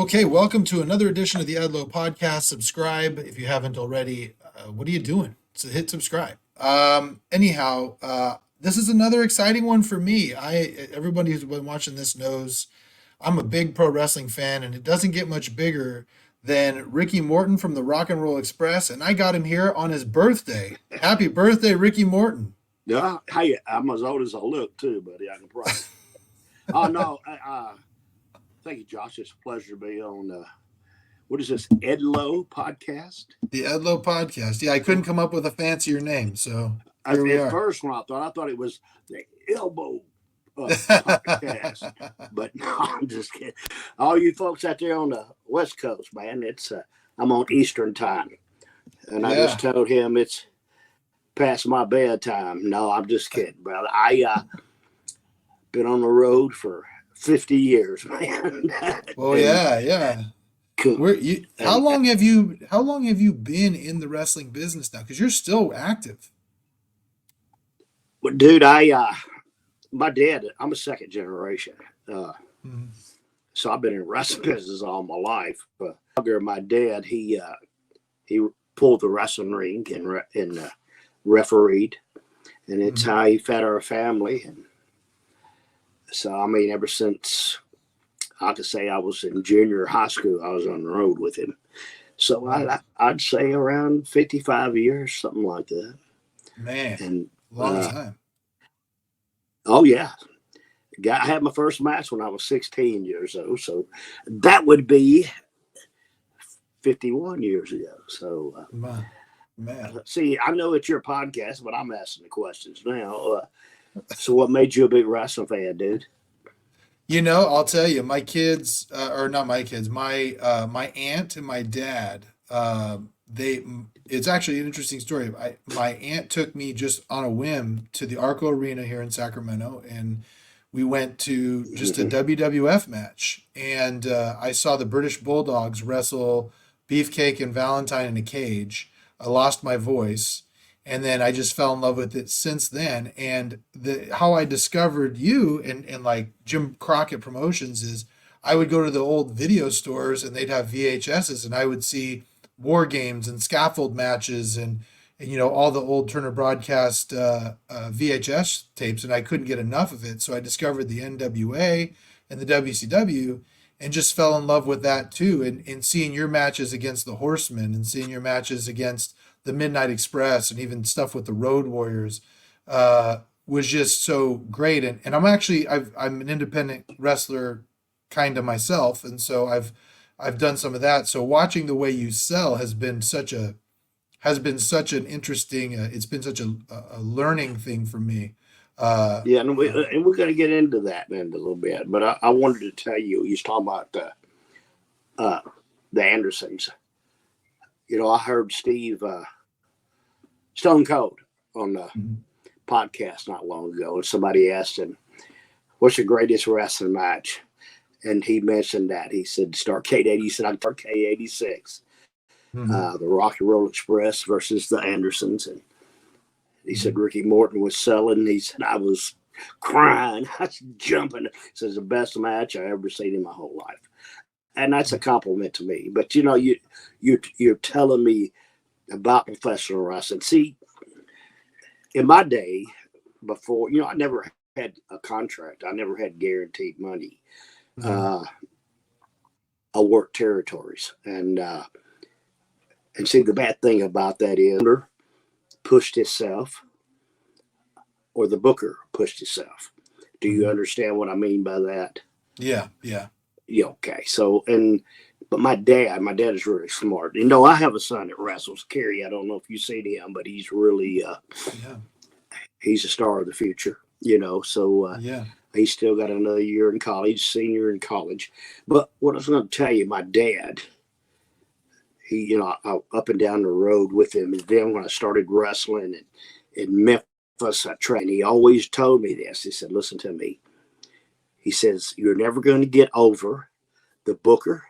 Okay, welcome to another edition of the Edlow podcast. Subscribe if you haven't already. What are you doing? So hit subscribe. This is another exciting one for me. Everybody who's been watching this knows I'm a big pro wrestling fan, and it doesn't get much bigger than Ricky Morton from the Rock and Roll Express, and I got him here on his birthday. Happy birthday, Ricky Morton! Yeah, hey, I'm as old as I look too, buddy. I can promise. Oh no, thank you, Josh. It's a pleasure to be on. What is this, Edlow podcast? The Edlow podcast. Yeah, I couldn't come up with a fancier name, so here we are. At first, when I thought it was the Elbow podcast, but no, I'm just kidding. All you folks out there on the West Coast, man, it's I'm on Eastern time, and I just told him it's past my bedtime. No, I'm just kidding, brother. I been on the road for 50 years, man. Well, yeah. How long have you been in the wrestling business now? Because you're still active. Well, dude, my dad, I'm a second generation. So I've been in wrestling business all my life. My dad, he pulled the wrestling ring and refereed, and it's how he fed our family. And so, I mean, ever since I could say I was in junior high school, I was on the road with him. So I'd say around 55 years, something like that. Man, and long time. Oh yeah, I had my first match when I was 16 years old. So that would be 51 years ago. So man, see, I know it's your podcast, but I'm asking the questions now. So what made you a big wrestling fan, dude? You know, I'll tell you, my kids, or not my kids, my aunt and my dad, it's actually an interesting story. My aunt took me just on a whim to the Arco Arena here in Sacramento, and we went to just a WWF match, and I saw the British Bulldogs wrestle Beefcake and Valentine in a cage. I lost my voice, and then I just fell in love with it since then. And how I discovered you and like Jim Crockett Promotions is I would go to the old video stores and they'd have VHSs, and I would see war games and scaffold matches and you know, all the old Turner Broadcast VHS tapes, and I couldn't get enough of it. So I discovered the NWA and the WCW and just fell in love with that too. And seeing your matches against the Horsemen and seeing your matches against the Midnight Express and even stuff with the Road Warriors was just so great. And I'm an independent wrestler kind of myself, and so I've done some of that. So watching the way you sell has been such an interesting. It's been such a learning thing for me. And we're going to get into that in a little bit. But I wanted to tell you, you was talking about the Andersons. You know, I heard Steve Stone Cold on the podcast not long ago, and somebody asked him, "What's your greatest wrestling match?" And he mentioned that. He said Starrcade 80. He said, "I'm Starrcade 86." The Rock and Roll Express versus the Andersons. And he said Ricky Morton was selling. He said, I was crying. I was jumping. He says, the best match I ever seen in my whole life. And that's a compliment to me. But, you know, you're telling me about professional wrestling. See, in my day, before, you know, I never had a contract. I never had guaranteed money. I worked territories. And see, the bad thing about that is pushed itself or the booker pushed itself. Do you understand what I mean by that? Yeah. Yeah, okay. So, but my dad is really smart. You know, I have a son that wrestles, Kerry. I don't know if you've seen him, but he's really, he's a star of the future, you know. So, he's still got another year in college, senior in college. But what I was going to tell you, my dad, he, you know, I, up and down the road with him. And then when I started wrestling in Memphis, I trained. He always told me this. He said, listen to me. He says, you're never going to get over the booker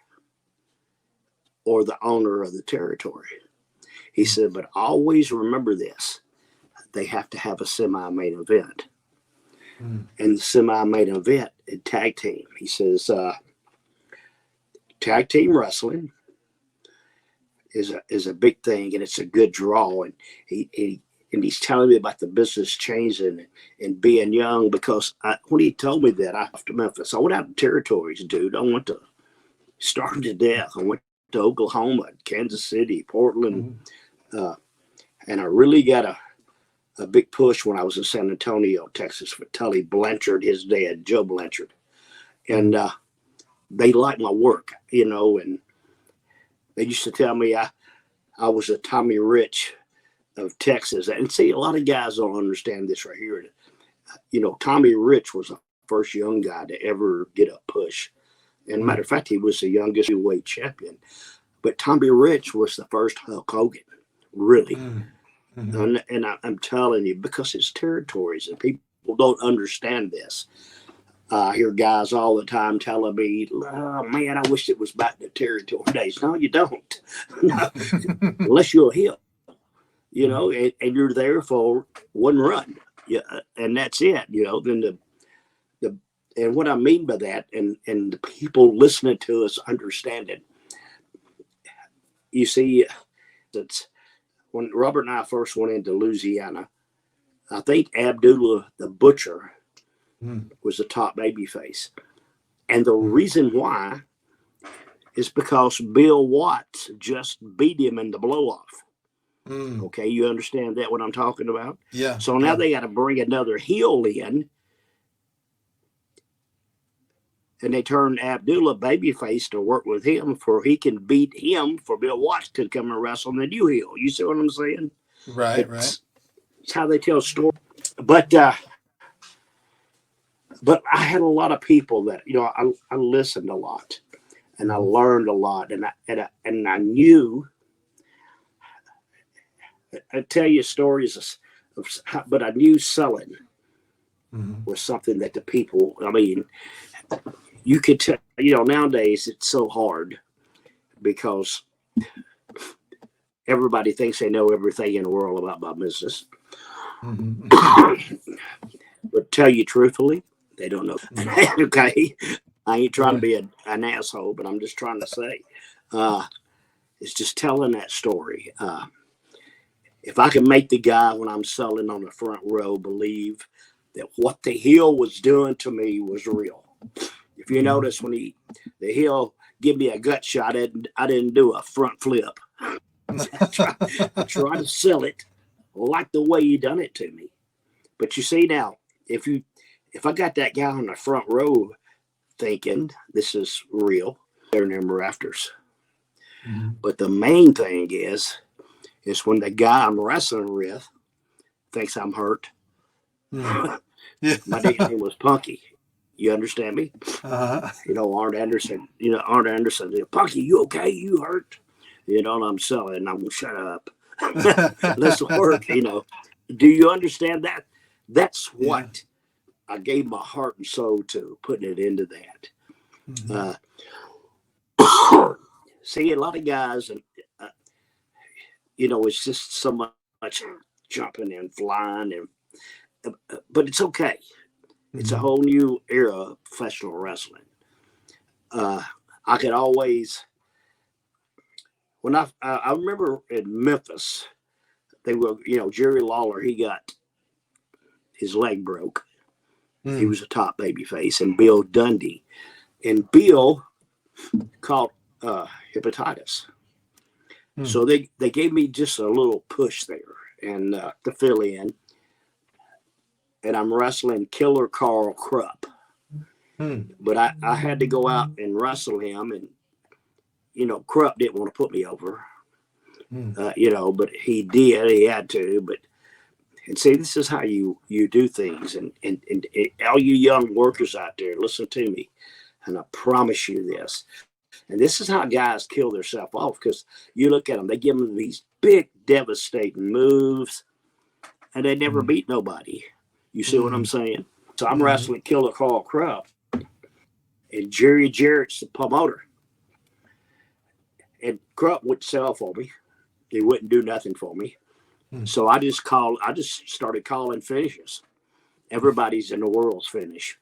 or the owner of the territory. He said, but always remember this. They have to have a semi-main event. And the semi-main event, a tag team. He says, tag team wrestling is a big thing, and it's a good draw. And he's telling me about the business changing and being young, because when he told me that, after Memphis, I went out in territories, dude. I went to starved to death. I went to Oklahoma, Kansas City, Portland, and I really got a big push when I was in San Antonio, Texas, for Tully Blanchard, his dad, Joe Blanchard. And they liked my work, and they used to tell me I was a Tommy Rich of Texas. And see, a lot of guys don't understand this right here. Tommy Rich was the first young guy to ever get a push. And matter of fact, he was the youngest heavyweight champion. But Tommy Rich was the first Hulk Hogan, really. And I'm telling you, because it's territories and people don't understand this. I hear guys all the time telling me, "Oh man, I wish it was back to territory days." No, you don't. No. Unless you're a heel, and you're there for one run, and that's it. Then and what I mean by that, and the people listening to us understand it. You see, that's when Robert and I first went into Louisiana. I think Abdullah the Butcher was the top baby face. And the reason why is because Bill Watts just beat him in the blow-off. Okay, you understand that, what I'm talking about? Yeah. So now they got to bring another heel in, and they turn Abdullah babyface to work with him for he can beat him for Bill Watts to come and wrestle the new heel. You see what I'm saying? Right. It's how they tell stories. But I had a lot of people that, I listened a lot, and I learned a lot, and I knew. I tell you stories but I knew selling was something that the people. I mean, you could tell. Nowadays it's so hard because everybody thinks they know everything in the world about my business. But tell you truthfully, they don't know. Okay, I ain't trying to be an asshole, but I'm just trying to say, it's just telling that story. If I can make the guy when I'm selling on the front row believe that what the heel was doing to me was real. If you notice, when the heel give me a gut shot, I didn't do a front flip. Try to sell it like the way he done it to me. But you see now, if I got that guy on the front row thinking this is real, they're in them rafters. But the main thing is when the guy I'm wrestling with thinks I'm hurt. My nickname was Punky. You understand me? Arn Anderson. Arn Anderson. Punky, you okay? You hurt? And I'm selling. I'm gonna shut up. Let's work. Do you understand that? That's what I gave my heart and soul to, putting it into that. See, a lot of guys, and it's just so much jumping and flying, but it's okay. It's a whole new era of professional wrestling. I could always, when I remember in Memphis, they were, Jerry Lawler, he got his leg broke. He was a top baby face, and Bill Dundee. And Bill caught hepatitis. So they gave me just a little push there and to fill in. And I'm wrestling Killer Carl Krupp. But I had to go out and wrestle him. And, Krupp didn't want to put me over, but he did. He had to. And see, this is how you do things. And all you young workers out there, listen to me. And I promise you this. And this is how guys kill themselves off, because you look at them, they give them these big, devastating moves, and they never beat nobody. You see what I'm saying? So I'm wrestling Killer Carl Krupp, and Jerry Jarrett's the promoter. And Krupp wouldn't sell for me. He wouldn't do nothing for me. So I just started calling finishes. Everybody's in the world's finish.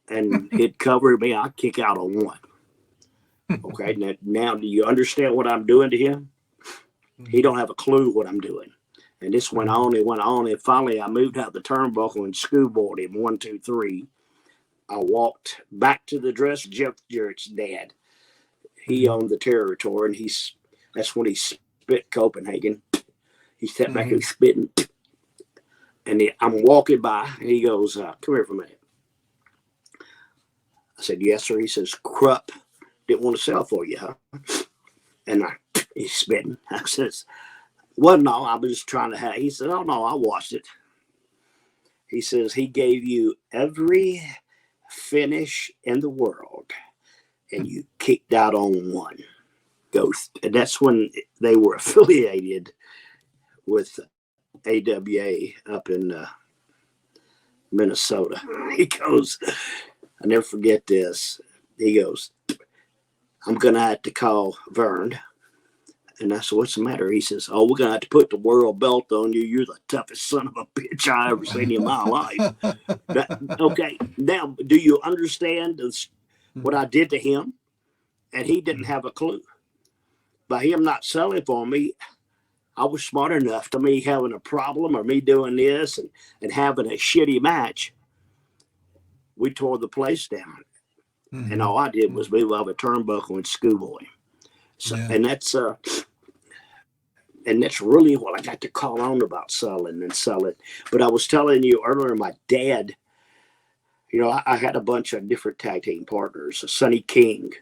And he'd cover me. I'd kick out on one. Okay, now do you understand what I'm doing to him? He don't have a clue what I'm doing. And this went on and went on, and finally I moved out the turnbuckle and schoolboyed him 1, 2, 3. I walked back to the dress. Jeff Jarrett's dad, he owned the territory, and that's when he spit Copenhagen. He sat back and spitting, and I'm walking by, and he goes, "Come here for a minute." I said, "Yes, sir." He says, "Krupp didn't want to sell for you, huh?" And he's spitting. I says, "Well, no, I was just trying to have." He said, "Oh no, I watched it." He says he gave you every finish in the world, and you kicked out on one. Ghost, and that's when they were affiliated with AWA up in Minnesota. He goes, I never forget this. He goes, "I'm gonna have to call Vern." And I said, "What's the matter?" He says, "Oh, we're gonna have to put the world belt on you. You're the toughest son of a bitch I ever seen in my life." Okay, now do you understand what I did to him? And he didn't have a clue. By him not selling for me, I was smart enough to me having a problem or me doing this and having a shitty match. We tore the place down. And all I did was move out of a turnbuckle and schoolboy. So, and that's really what I got to call on about selling. But I was telling you earlier, my dad, I had a bunch of different tag team partners. Sonny King.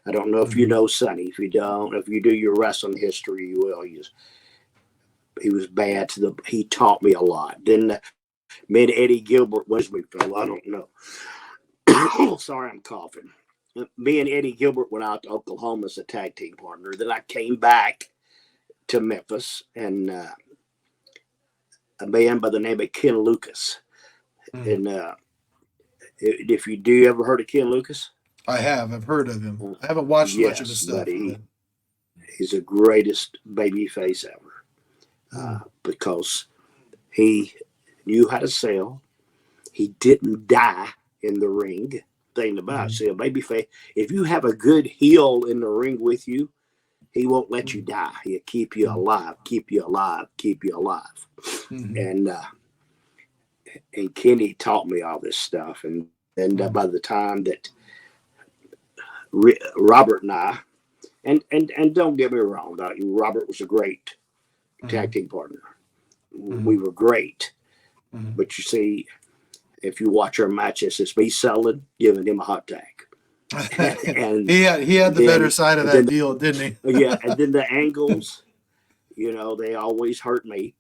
I don't know if you know Sonny. If you don't, if you do your wrestling history, you will. He was bad he taught me a lot. Then me and Eddie Gilbert was me fellow. I don't know. Sorry, I'm coughing. Me and Eddie Gilbert went out to Oklahoma as a tag team partner. Then I came back to Memphis, and a man by the name of Ken Lucas. And if you do, ever heard of Ken Lucas? I have. I've heard of him. I haven't watched much of his stuff. But he's the greatest baby face ever because he knew how to sell. He didn't die in the ring. Thing about it, a baby face, if you have a good heel in the ring with you, he won't let you die. He'll keep you alive, keep you alive, keep you alive. And Kenny taught me all this stuff. And by the time that Robert and I, and don't get me wrong, Robert was a great tag team partner. We were great. But you see, if you watch our matches, it's me selling, giving him a hot tag. And he had the better side of that deal, didn't he? Yeah, and then the angles, they always hurt me.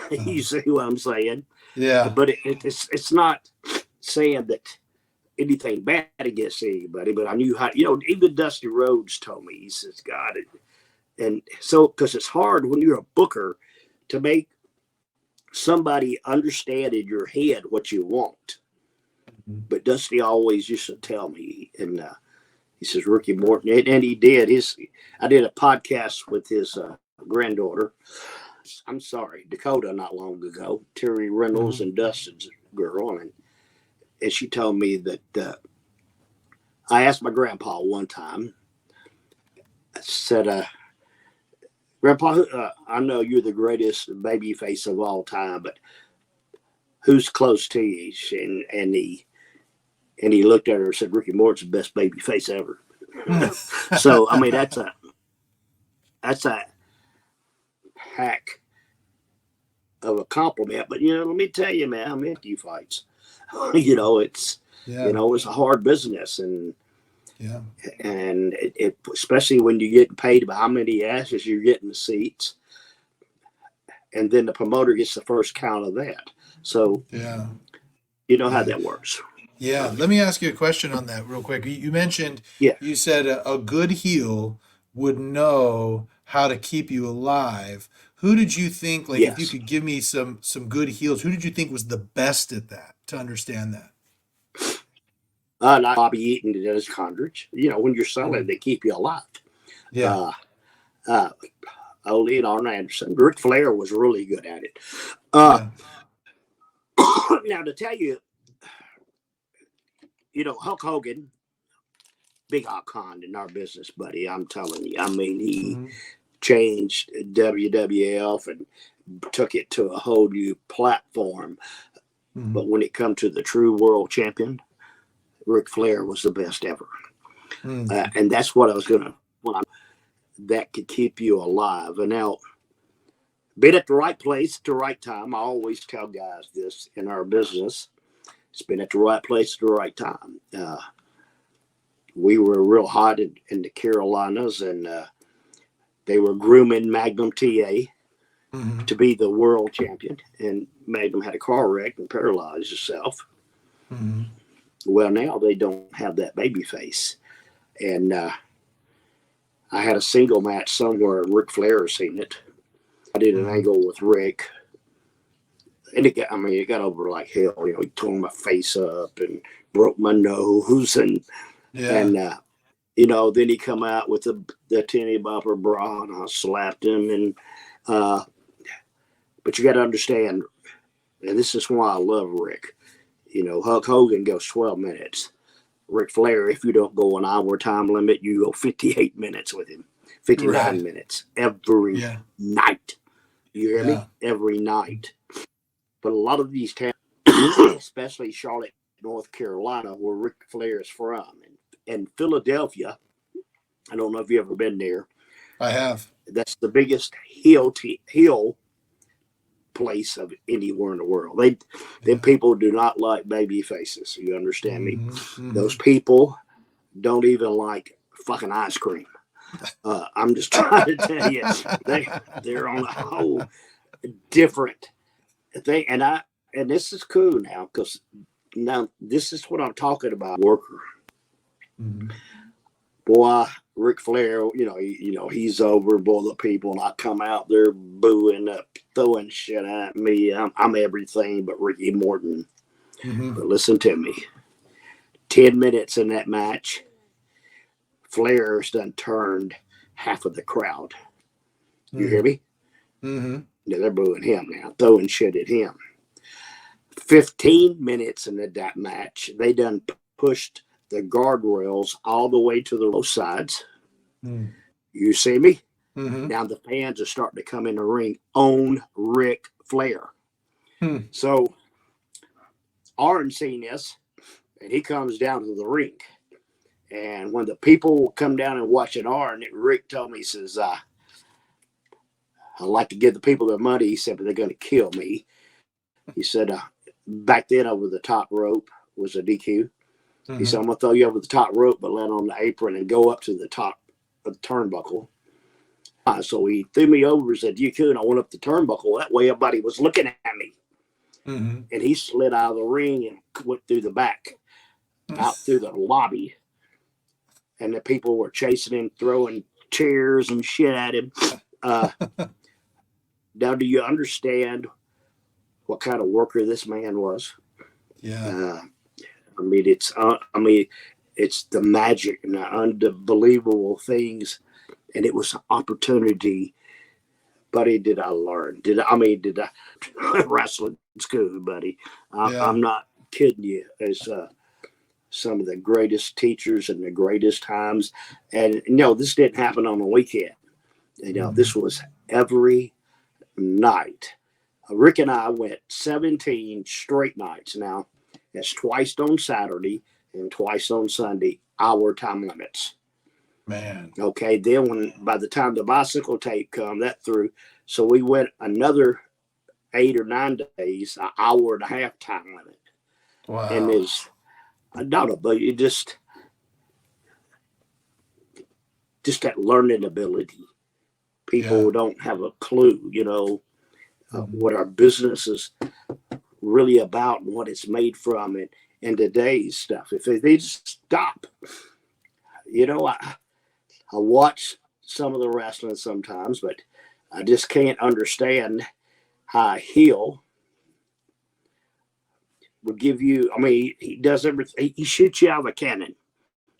You see what I'm saying? Yeah. But it's not saying that anything bad against anybody, but I knew how, even Dusty Rhodes told me, he says, "God," and so, because it's hard when you're a booker to make somebody understand in your head what you want. But Dusty always used to tell me, and he says, "Ricky Morton," and he did. I did a podcast with his granddaughter. I'm sorry, Dakota, not long ago. Terry Reynolds and Dustin's girl, and she told me that I asked my grandpa one time. I said, "Grandpa, I know you're the greatest baby face of all time, but who's close to you?" And he looked at her and said, "Ricky Morton's the best baby face ever." So I mean, that's a hack of a compliment. But let me tell you, man, I'm into you fights. It's it's a hard business, and it especially when you're getting paid by how many asses you're getting the seats, and then the promoter gets the first count of that. So how that works. Yeah, let me ask you a question on that real quick. You mentioned, you said a good heel would know how to keep you alive. Who did you think, if you could give me some good heels, who did you think was the best at that, to understand that? Like Bobby Eaton did his Condrich. When you're selling, they keep you alive. Yeah. Ole and Arn Anderson. Ric Flair was really good at it. Now, to tell you, Hulk Hogan big icon in our business, buddy. I'm telling you. I mean, he Mm-hmm. changed WWF and took it to a whole new platform. Mm-hmm. But when it comes to the true world champion, Ric Flair was the best ever. Mm-hmm. And that's what I was going to, that could keep you alive. And now, been at the right place at the right time. I always tell guys this in our business. It's been at the right place at the right time. We were real hot in the Carolinas, and they were grooming Magnum TA Mm-hmm. to be the world champion. And Magnum had a car wreck and paralyzed himself. Mm-hmm. Well, now they don't have that baby face. And I had a single match somewhere, and Ric Flair has seen it. I did an angle with Rick, and it got over like hell. You know, he tore my face up and broke my nose, and you know, then he come out with the tinny bopper bra, and I slapped him. And but you got to understand, and this is why I love Rick. You know, Hulk Hogan goes 12 minutes. Ric Flair, if you don't go an hour time limit, you go 58 minutes with him, 59 minutes every night. You hear me? Every night. But a lot of these towns, especially Charlotte, North Carolina, where Ric Flair is from, and Philadelphia, I don't know if you've ever been there. I have. That's the biggest heel place of anywhere in the world. Them people do not like baby faces. You understand me? Mm-hmm. Those people don't even like fucking ice cream. I'm just trying to tell you, they're on a whole different thing. And this is cool now, because now this is what I'm talking about. Worker, boy, Ric Flair, he's over. Boy, the people, and I come out there booing up, throwing shit at me. I'm everything but Ricky Morton. But listen to me. 10 minutes in that match, Flair's done turned half of the crowd. You hear me? Yeah, they're booing him now, throwing shit at him. 15 minutes into that match, they done pushed the guardrails all the way to the both sides. You see me? Now the fans are starting to come in the ring on Ric Flair. So Arn seen this, and he comes down to the ring. And when the people come down and watch it, Rick told me, he says, I like to give the people their money. He said, but they're going to kill me. He said, back then over the top rope was a DQ. He said, I'm going to throw you over the top rope, but land on the apron and go up to the top of the turnbuckle. So he threw me over and said, DQ, and I went up the turnbuckle. That way everybody was looking at me. And he slid out of the ring and went through the back, out through the lobby. And the people were chasing him, throwing chairs and shit at him. Now, do you understand what kind of worker this man was? Yeah. It's the magic and the unbelievable things, and it was an opportunity. Buddy, did I learn? Did I wrestling school, buddy? I'm not kidding you. It's some of the greatest teachers and the greatest times. And this didn't happen on the weekend. This was every night. Rick and I went 17 straight nights. Now, that's twice on Saturday and twice on Sunday, our time limits. Man. Okay, then by the time the bicycle tape come, that through. So we went another 8 or 9 days, an hour and a half time limit. Wow. And it's not but you just that learning ability. People don't have a clue, what our business is really about and what it's made from, and today's stuff. If they just stop, I watch some of the wrestling sometimes, but I just can't understand how a heel would give you. He does everything. He shoots you out of a cannon.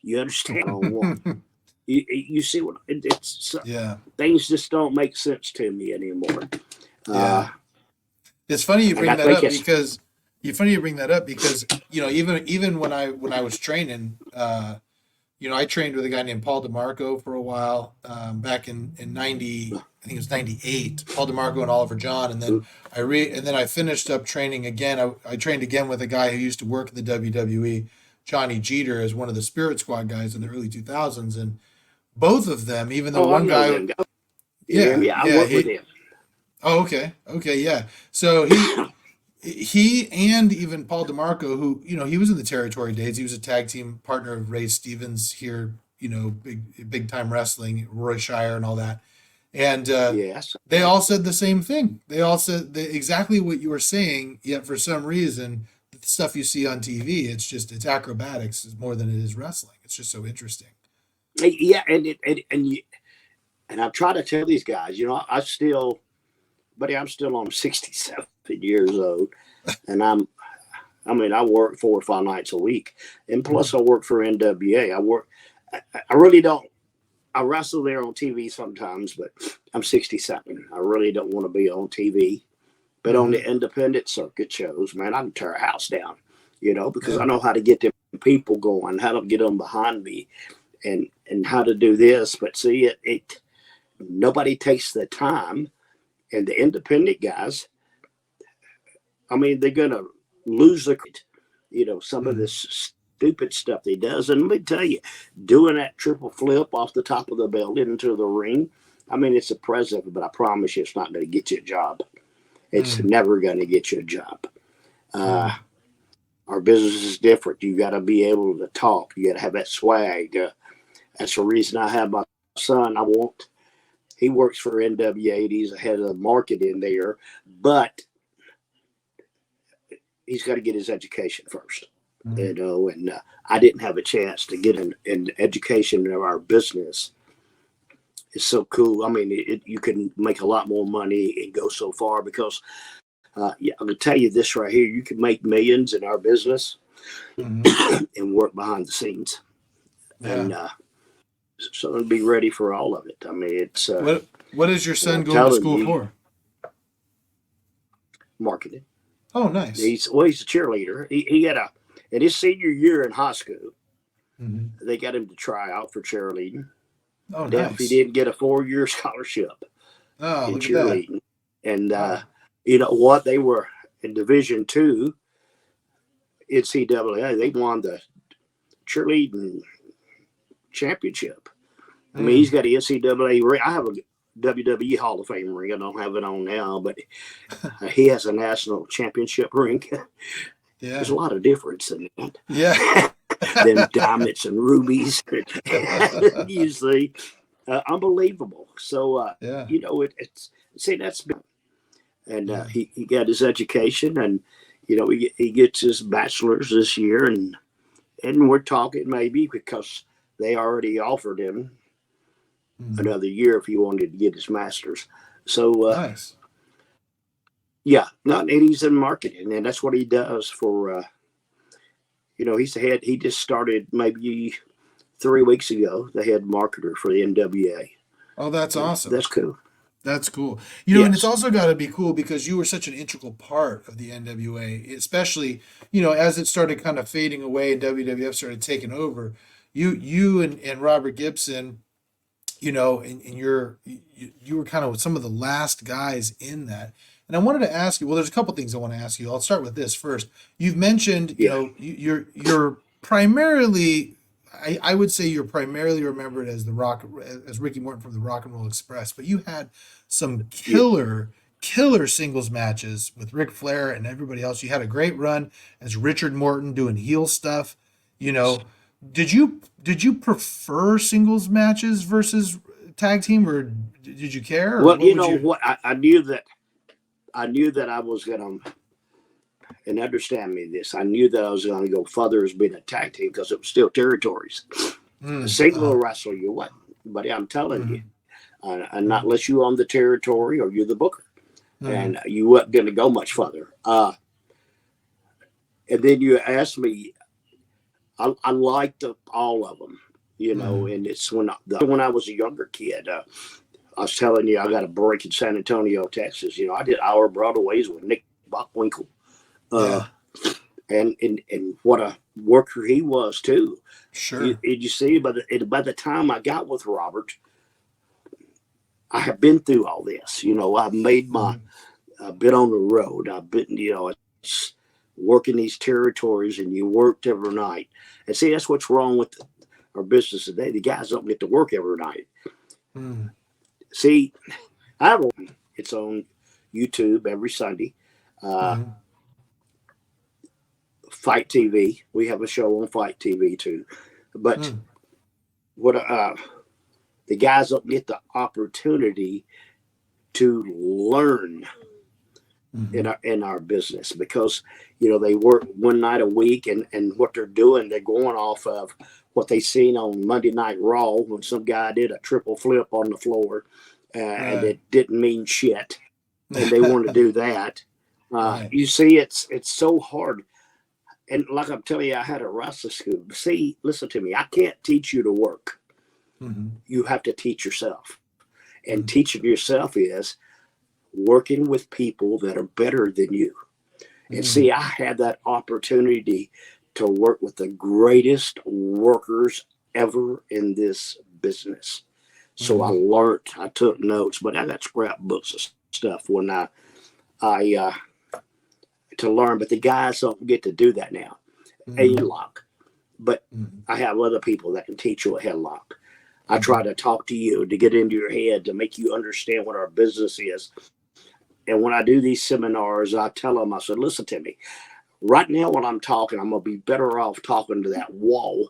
You understand? On one. You see what it's? Things just don't make sense to me anymore. It's funny you bring that up because even when I was training, I trained with a guy named Paul DeMarco for a while, back in 90, I think it was 98, Paul DeMarco and Oliver John. And then I finished up training again. I trained again with a guy who used to work at the WWE, Johnny Jeter, as one of the Spirit Squad guys in the early 2000s. And both of them, even though Oh, I one know guy, them guys. Yeah, yeah, yeah, I yeah, work with him. oh, okay, okay, yeah. So he and even Paul DeMarco, who he was in the territory days. He was a tag team partner of Ray Stevens here. Big time wrestling, Roy Shire and all that. And Yes. they all said the same thing. They all said exactly what you were saying. Yet for some reason, the stuff you see on TV, it's acrobatics more than it is wrestling. It's just so interesting. Yeah, and I try to tell these guys, I still, buddy, I'm still on 67 years old, and I work 4 or 5 nights a week, and plus I work for NWA. I really don't. I wrestle there on TV sometimes, but I'm 67. I really don't want to be on TV. But on the independent circuit shows, man, I can tear a house down, because I know how to get them people going, how to get them behind me, and how to do this. But see, it nobody takes the time, and the independent guys, I mean, they're gonna lose some of this stupid stuff they does. And let me tell you, doing that triple flip off the top of the building into the ring, I mean, it's impressive, but I promise you, it's not going to get you a job. It's never going to get you a job. Our business is different. You got to be able to talk. You got to have that swag. That's the reason I have my son. He works for NWA. He's the head of the marketing there, but he's got to get his education first. And I didn't have a chance to get an education of our business. It's so cool. I mean, you can make a lot more money and go so far because, I'm going to tell you this right here. You can make millions in our business and work behind the scenes. Yeah. And so be ready for all of it. I mean, it's what is your son going to school for? Marketing. Oh, nice. He's a cheerleader. He had in his senior year in high school, they got him to try out for cheerleading. Oh, nice. He didn't get a 4-year scholarship in cheerleading. And you know what? They were in Division II NCAA. They won the cheerleading championship. I mean, he's got an NCAA ring. I have a WWE Hall of Famer ring. I don't have it on now, but he has a national championship ring. Yeah. There's a lot of difference in that. Yeah. Than diamonds and rubies. You see, unbelievable. So, it's that's been. And he got his education, and he gets his bachelor's this year, and we're talking maybe because they already offered him another year if he wanted to get his master's. So nice. Yeah, and he's in marketing, and that's what he does for. He's the head. He just started maybe 3 weeks ago. The head marketer for the NWA. Oh, that's awesome. That's cool. That's cool. And it's also got to be cool because you were such an integral part of the NWA, especially, as it started kind of fading away and WWF started taking over. You and Robert Gibson, and you were kind of some of the last guys in that. And I wanted to ask you, well, there's a couple things I want to ask you. I'll start with this first. You've mentioned, you're primarily, I would say you're primarily remembered as as Ricky Morton from the Rock and Roll Express, but you had some killer singles matches with Ric Flair and everybody else. You had a great run as Richard Morton doing heel stuff. Did you prefer singles matches versus tag team, or did you care? Well, what I knew that I was going to, and understand me this, I knew that I was going to go further as being a tag team because it was still territories. A single wrestler, you wasn't. But I'm telling you, and not unless you own the territory or you're the booker. And you wasn't going to go much further. And then you asked me, I liked all of them, and it's when I was a younger kid, I was telling you, I got a break in San Antonio, Texas. I did Our Broadways with Nick Bockwinkel. and what a worker he was too. Sure. You see, by the time I got with Robert, I have been through all this. I've made my, I've been on the road. I've been, it's working these territories, and you worked every night. And see, that's what's wrong with our business today. The guys don't get to work every night. Mm. See, it's on YouTube every Sunday. Fight TV. We have a show on Fight TV too. But what the guys don't get the opportunity to learn in our business, because they work one night a week, and what they're doing, they're going off of what they seen on Monday Night Raw when some guy did a triple flip on the floor, and it didn't mean shit, and they want to do that. You see, it's so hard. And like I'm telling you, I had a wrestling school. See, listen to me. I can't teach you to work. You have to teach yourself. And teaching yourself is working with people that are better than you. And see, I had that opportunity to work with the greatest workers ever in this business. So I learned, I took notes, but I got scrapbooks of stuff when I to learn, but the guys don't get to do that now. A headlock. But I have other people that can teach you a headlock. I try to talk to you to get into your head, to make you understand what our business is. And when I do these seminars, I tell them, I said, listen to me. Right now when I'm talking, I'm going to be better off talking to that wall,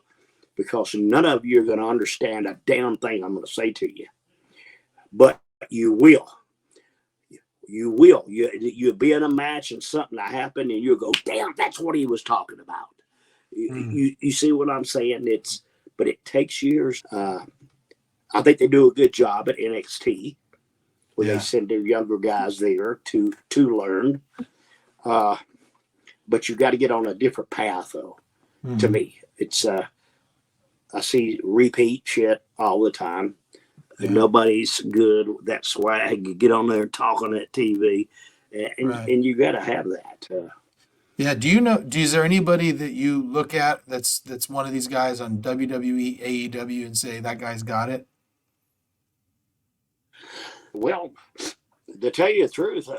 because none of you are going to understand a damn thing I'm going to say to you. But you will. You will. You'll be in a match and something will happen, and you'll go, damn, that's what he was talking about. You see what I'm saying? But it takes years. I think they do a good job at NXT, where they send their younger guys there to learn. But you got to get on a different path, though. To me, it's I see repeat shit all the time. And nobody's good with that swag. You get on there talking at TV, and you got to have that. Do you know? Is there anybody that you look at that's one of these guys on WWE, AEW, and say that guy's got it? Well, to tell you the truth,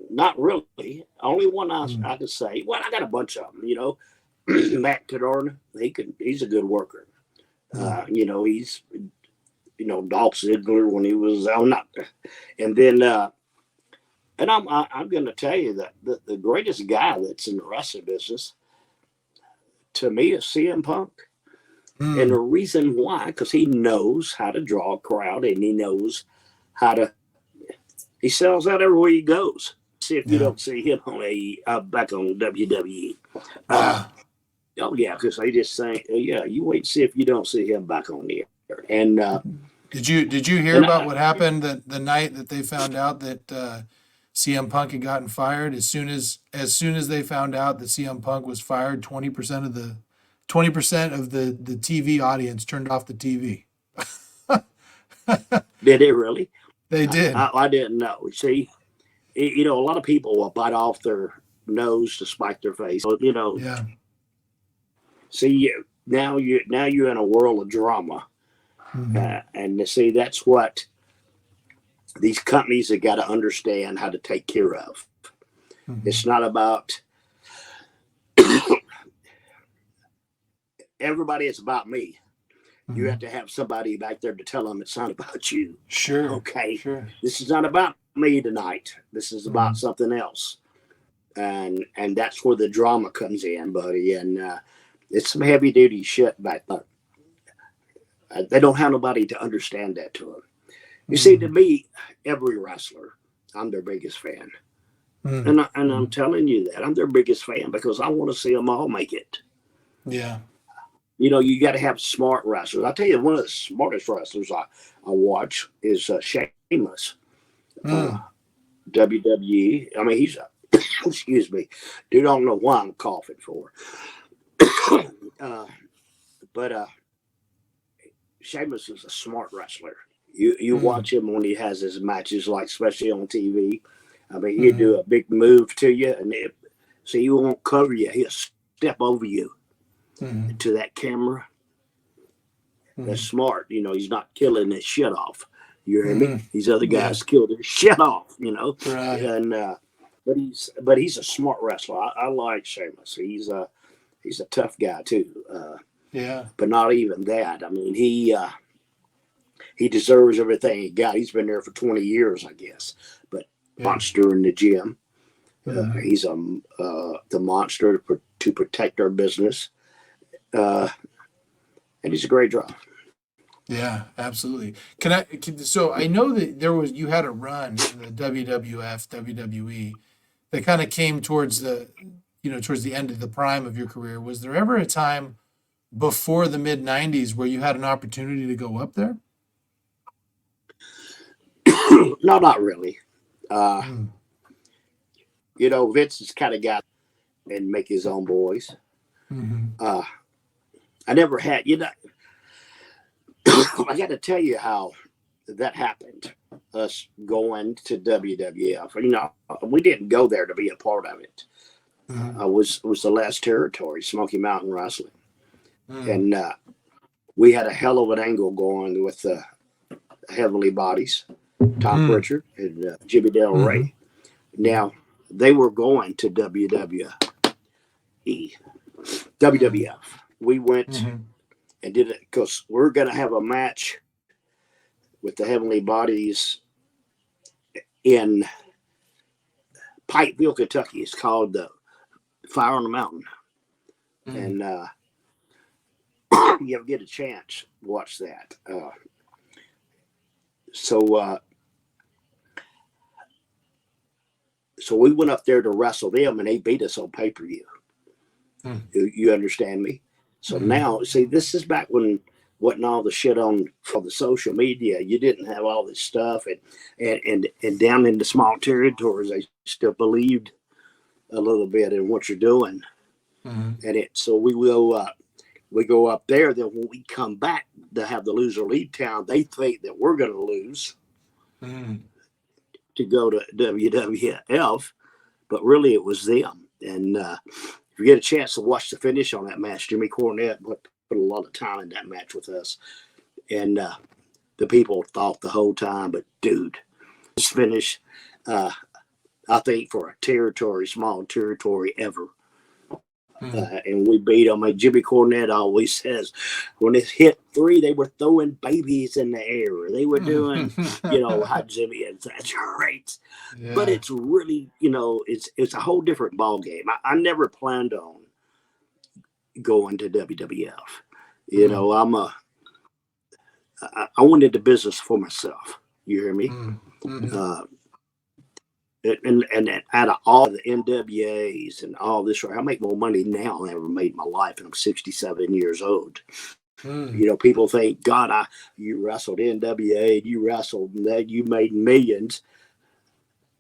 not really. Only one I could say. Well, I got a bunch of them. Matt Cadorna, he's a good worker. He's Dolph Ziggler when he was not, and then and I'm going to tell you that the greatest guy that's in the wrestling business to me is CM Punk. And the reason why, because he knows how to draw a crowd, and he knows how to. He sells out everywhere he goes. See if you don't see him on back on WWE. Oh yeah, because they just say, you wait and see if you don't see him back on the air. And did you hear about what happened the night that they found out that CM Punk had gotten fired? As soon as they found out that CM Punk was fired, 20% of the TV audience turned off the TV. Did it really? They did. I didn't know. See, a lot of people will bite off their nose to spite their face. Yeah. See, now you're in a world of drama, and see, that's what these companies have got to understand how to take care of. It's not about everybody. It's about me. You have to have somebody back there to tell them it's not about you. Sure. Okay. Sure. This is not about me tonight. This is about something else, and that's where the drama comes in, buddy. And it's some heavy duty shit back there. They don't have nobody to understand that to them. You see, to me, every wrestler, I'm their biggest fan, and I'm telling you that I'm their biggest fan because I want to see them all make it. Yeah. You got to have smart wrestlers. I tell you, one of the smartest wrestlers I watch is Sheamus. WWE. I mean, he's excuse me, dude. I don't know why I'm coughing for. But Sheamus is a smart wrestler. You watch him when he has his matches, like especially on TV. I mean, he'd do a big move to you, and So he won't cover you. He'll step over you Mm-hmm. to that camera. That's Mm-hmm. smart. You know, he's not killing his shit off. You hear me? Mm-hmm. These other Yeah. guys kill their shit off, you know. Right. And but he's a smart wrestler. I like Sheamus. He's a tough guy too. Yeah. But not even that. I mean, he deserves everything he got. He's been there for 20 years, I guess. But Yeah. monster in the gym. Mm-hmm. He's the monster to protect our business. And he's a great draw. Yeah, absolutely. So I know that you had a run in the WWF, WWE that kind of came towards towards the end of the prime of your career. Was there ever a time before the mid 90s where you had an opportunity to go up there? No, not really. Mm. You know, Vince is kind of guy and make his own boys. Mm-hmm. I never had, I got to tell you how that happened. Us going to WWF. You know, we didn't go there to be a part of it. Mm-hmm. Was the last territory, Smoky Mountain Wrestling, Mm-hmm. and we had a hell of an angle going with the Heavenly Bodies, Tom Mm-hmm. Pritchard and Jimmy Del Rey. Now they were going to WWF. We went Mm-hmm. and did it because we're going to have a match with the Heavenly Bodies in Pikeville, Kentucky. It's called the Fire on the Mountain. Mm-hmm. And you ever get a chance, watch that. So we went up there to wrestle them, and they beat us on pay-per-view. You understand me? So now, see, this is back when wasn't all the shit on for the social media. You didn't have all this stuff, and down in the small territories, they still believed a little bit in what you're doing. And so we go up there. Then when we come back to have the loser leave town, they think that we're going to lose to go to WWF, but really it was them. And if you get a chance to watch the finish on that match, Jimmy Cornette put a lot of time in that match with us. And the people thought the whole time, but dude, this finish, I think for a small territory ever. And we beat them. And Jimmy Cornette always says, when it hit 3, they were throwing babies in the air. They were doing, how Jimmy exaggerates. Yeah. But it's really, it's a whole different ball game. I never planned on going to WWF. I went into business for myself. You hear me? And out of all the NWAs and all this, I make more money now than I ever made in my life, and I'm 67 years old. People think, God, you wrestled NWA, you wrestled that, you made millions.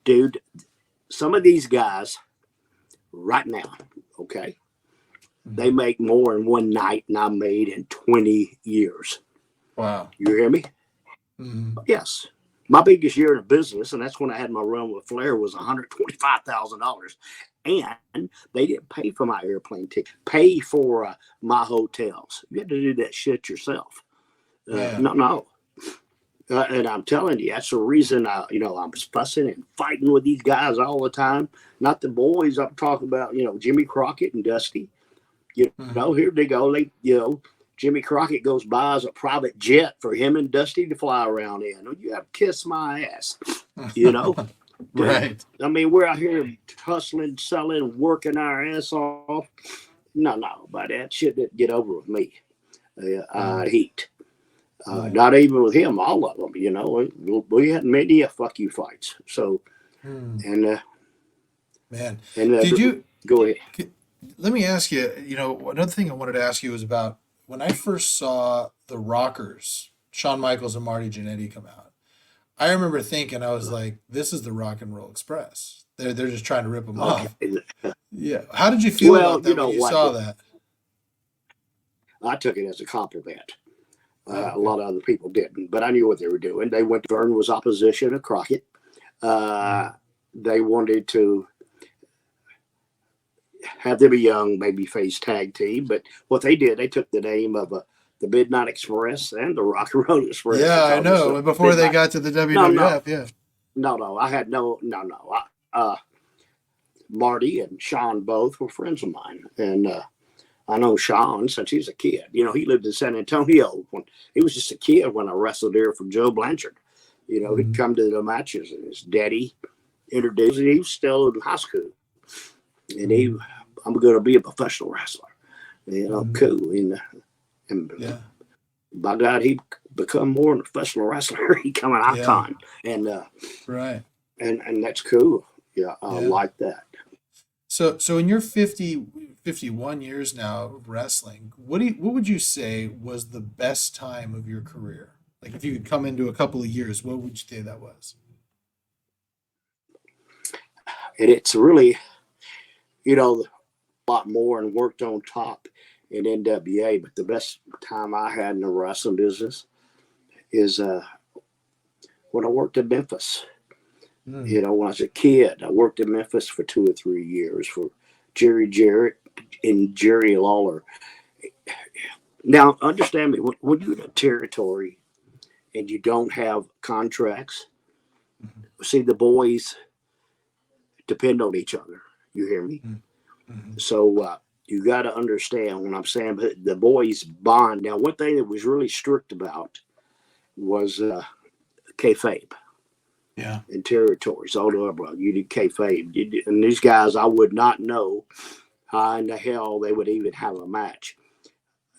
Dude, some of these guys right now, okay, they make more in one night than I made in 20 years. Wow. You hear me? Yes. My biggest year in business, and that's when I had my run with Flair, was $125,000. And they didn't pay for my airplane ticket, pay for my hotels. You had to do that shit yourself. No. And I'm telling you, that's the reason I'm fussing and fighting with these guys all the time. Not the boys I'm talking about, Jimmy Crockett and Dusty. Here they go. Jimmy Crockett goes buys a private jet for him and Dusty to fly around in. You have to kiss my ass, Right. I mean, we're out here hustling, selling, working our ass off. No, but that shit didn't get over with me. Heat. Not even with him, all of them, we had many fuck you fights. So, and man, and did you go ahead? Let me ask you, another thing I wanted to ask you was about when I first saw the Rockers, Shawn Michaels and Marty Jannetty come out. I remember thinking, I was like, this is the Rock and Roll Express. They're just trying to rip them off. Yeah. How did you feel about that when you saw that? I took it as a compliment. A lot of other people didn't, but I knew what they were doing. They went. Vern was opposition to Crockett. They wanted to have them a young babyface tag team. But what they did, they took the name of the Midnight Express and the Rock and Roll Express. Yeah, They I called know. themselves And before they Midnight. got to the No, no, WWF, yeah. no. I had no. Marty and Sean both were friends of mine, and I know Sean since he was a kid. You know, he lived in San Antonio when he was just a kid when I wrestled there for Joe Blanchard. You know, he'd Mhm. come to the matches, and his daddy introduced him. He was still in high school, and Mhm. I'm going to be a professional wrestler. You know, Mhm. cool. And Yeah. by God, he become more than a professional wrestler. He become an Yeah. icon, and Right. and that's cool. Yeah, I Yeah. like that. So in your 51 years now of wrestling, what would you say was the best time of your career? Like if you could come into a couple of years, what would you say that was? And it's really, a lot more and worked on top in NWA. But the best time I had in the wrestling business is when I worked in Memphis. Mm. When I was a kid, I worked in Memphis for 2 or 3 years for Jerry Jarrett and Jerry Lawler. Now, understand me, when you're in a territory and you don't have contracts, Mhm. see, the boys depend on each other. You hear me? Mhm. Mhm. So you got to understand when I'm saying the boys bond. Now, one thing that was really strict about was kayfabe Yeah. in territories. All over, bro, you did kayfabe. And these guys, I would not know how in the hell they would even have a match.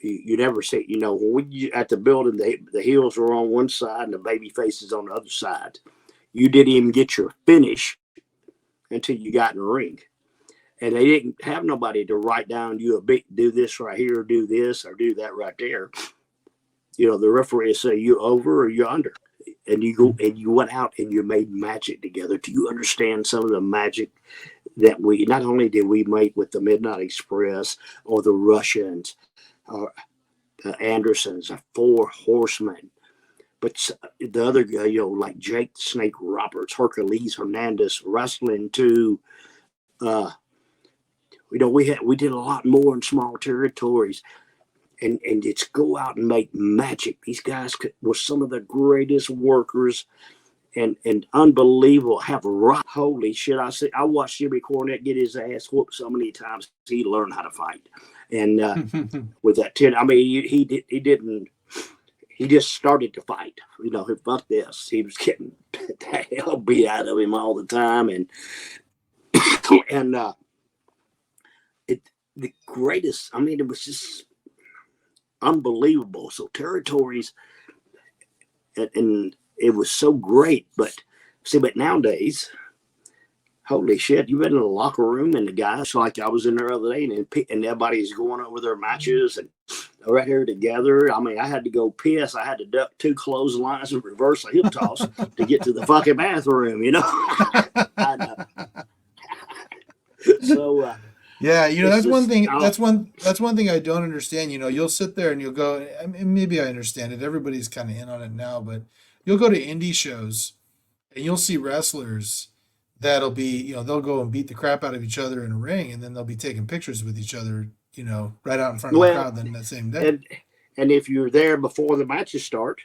You never see, when we at the building, the heels were on one side and the baby faces on the other side. You didn't even get your finish until you got in the ring. And they didn't have nobody to write down you a big do this right here, do this, or do that right there. The referee say you over or you under. And you go Mhm. and you went out and you made magic together. Do you understand some of the magic that we not only did we make with the Midnight Express or the Russians or the Andersons, the Four Horsemen, but the other guy, like Jake the Snake Roberts, Hercules Hernandez, wrestling to, uh, we did a lot more in small territories, and it's go out and make magic. These guys were some of the greatest workers and unbelievable. Have rock. Holy shit! I watched Jimmy Cornette get his ass whooped so many times. He learned how to fight, and with that 10, I mean, he didn't. He just started to fight. Fuck this. He was getting the hell beat out of him all the time, and it the greatest. I mean, it was just unbelievable. So territories, and it was so great. But see, but nowadays, holy shit, you've been in the locker room and the guys, like I was in there the other day, and everybody's going over their matches and right here together. I mean, I had to go piss. I had to duck 2 clotheslines and reverse a hip toss to get to the fucking bathroom. I know. So Yeah, it's that's one just, thing. That's one thing I don't understand. You'll sit there and you'll go. I mean, maybe I understand it. Everybody's kind of in on it now, but you'll go to indie shows and you'll see wrestlers that'll be, they'll go and beat the crap out of each other in a ring, and then they'll be taking pictures with each other, right out in front of the well, crowd then that same day. and and if you're there before the matches start,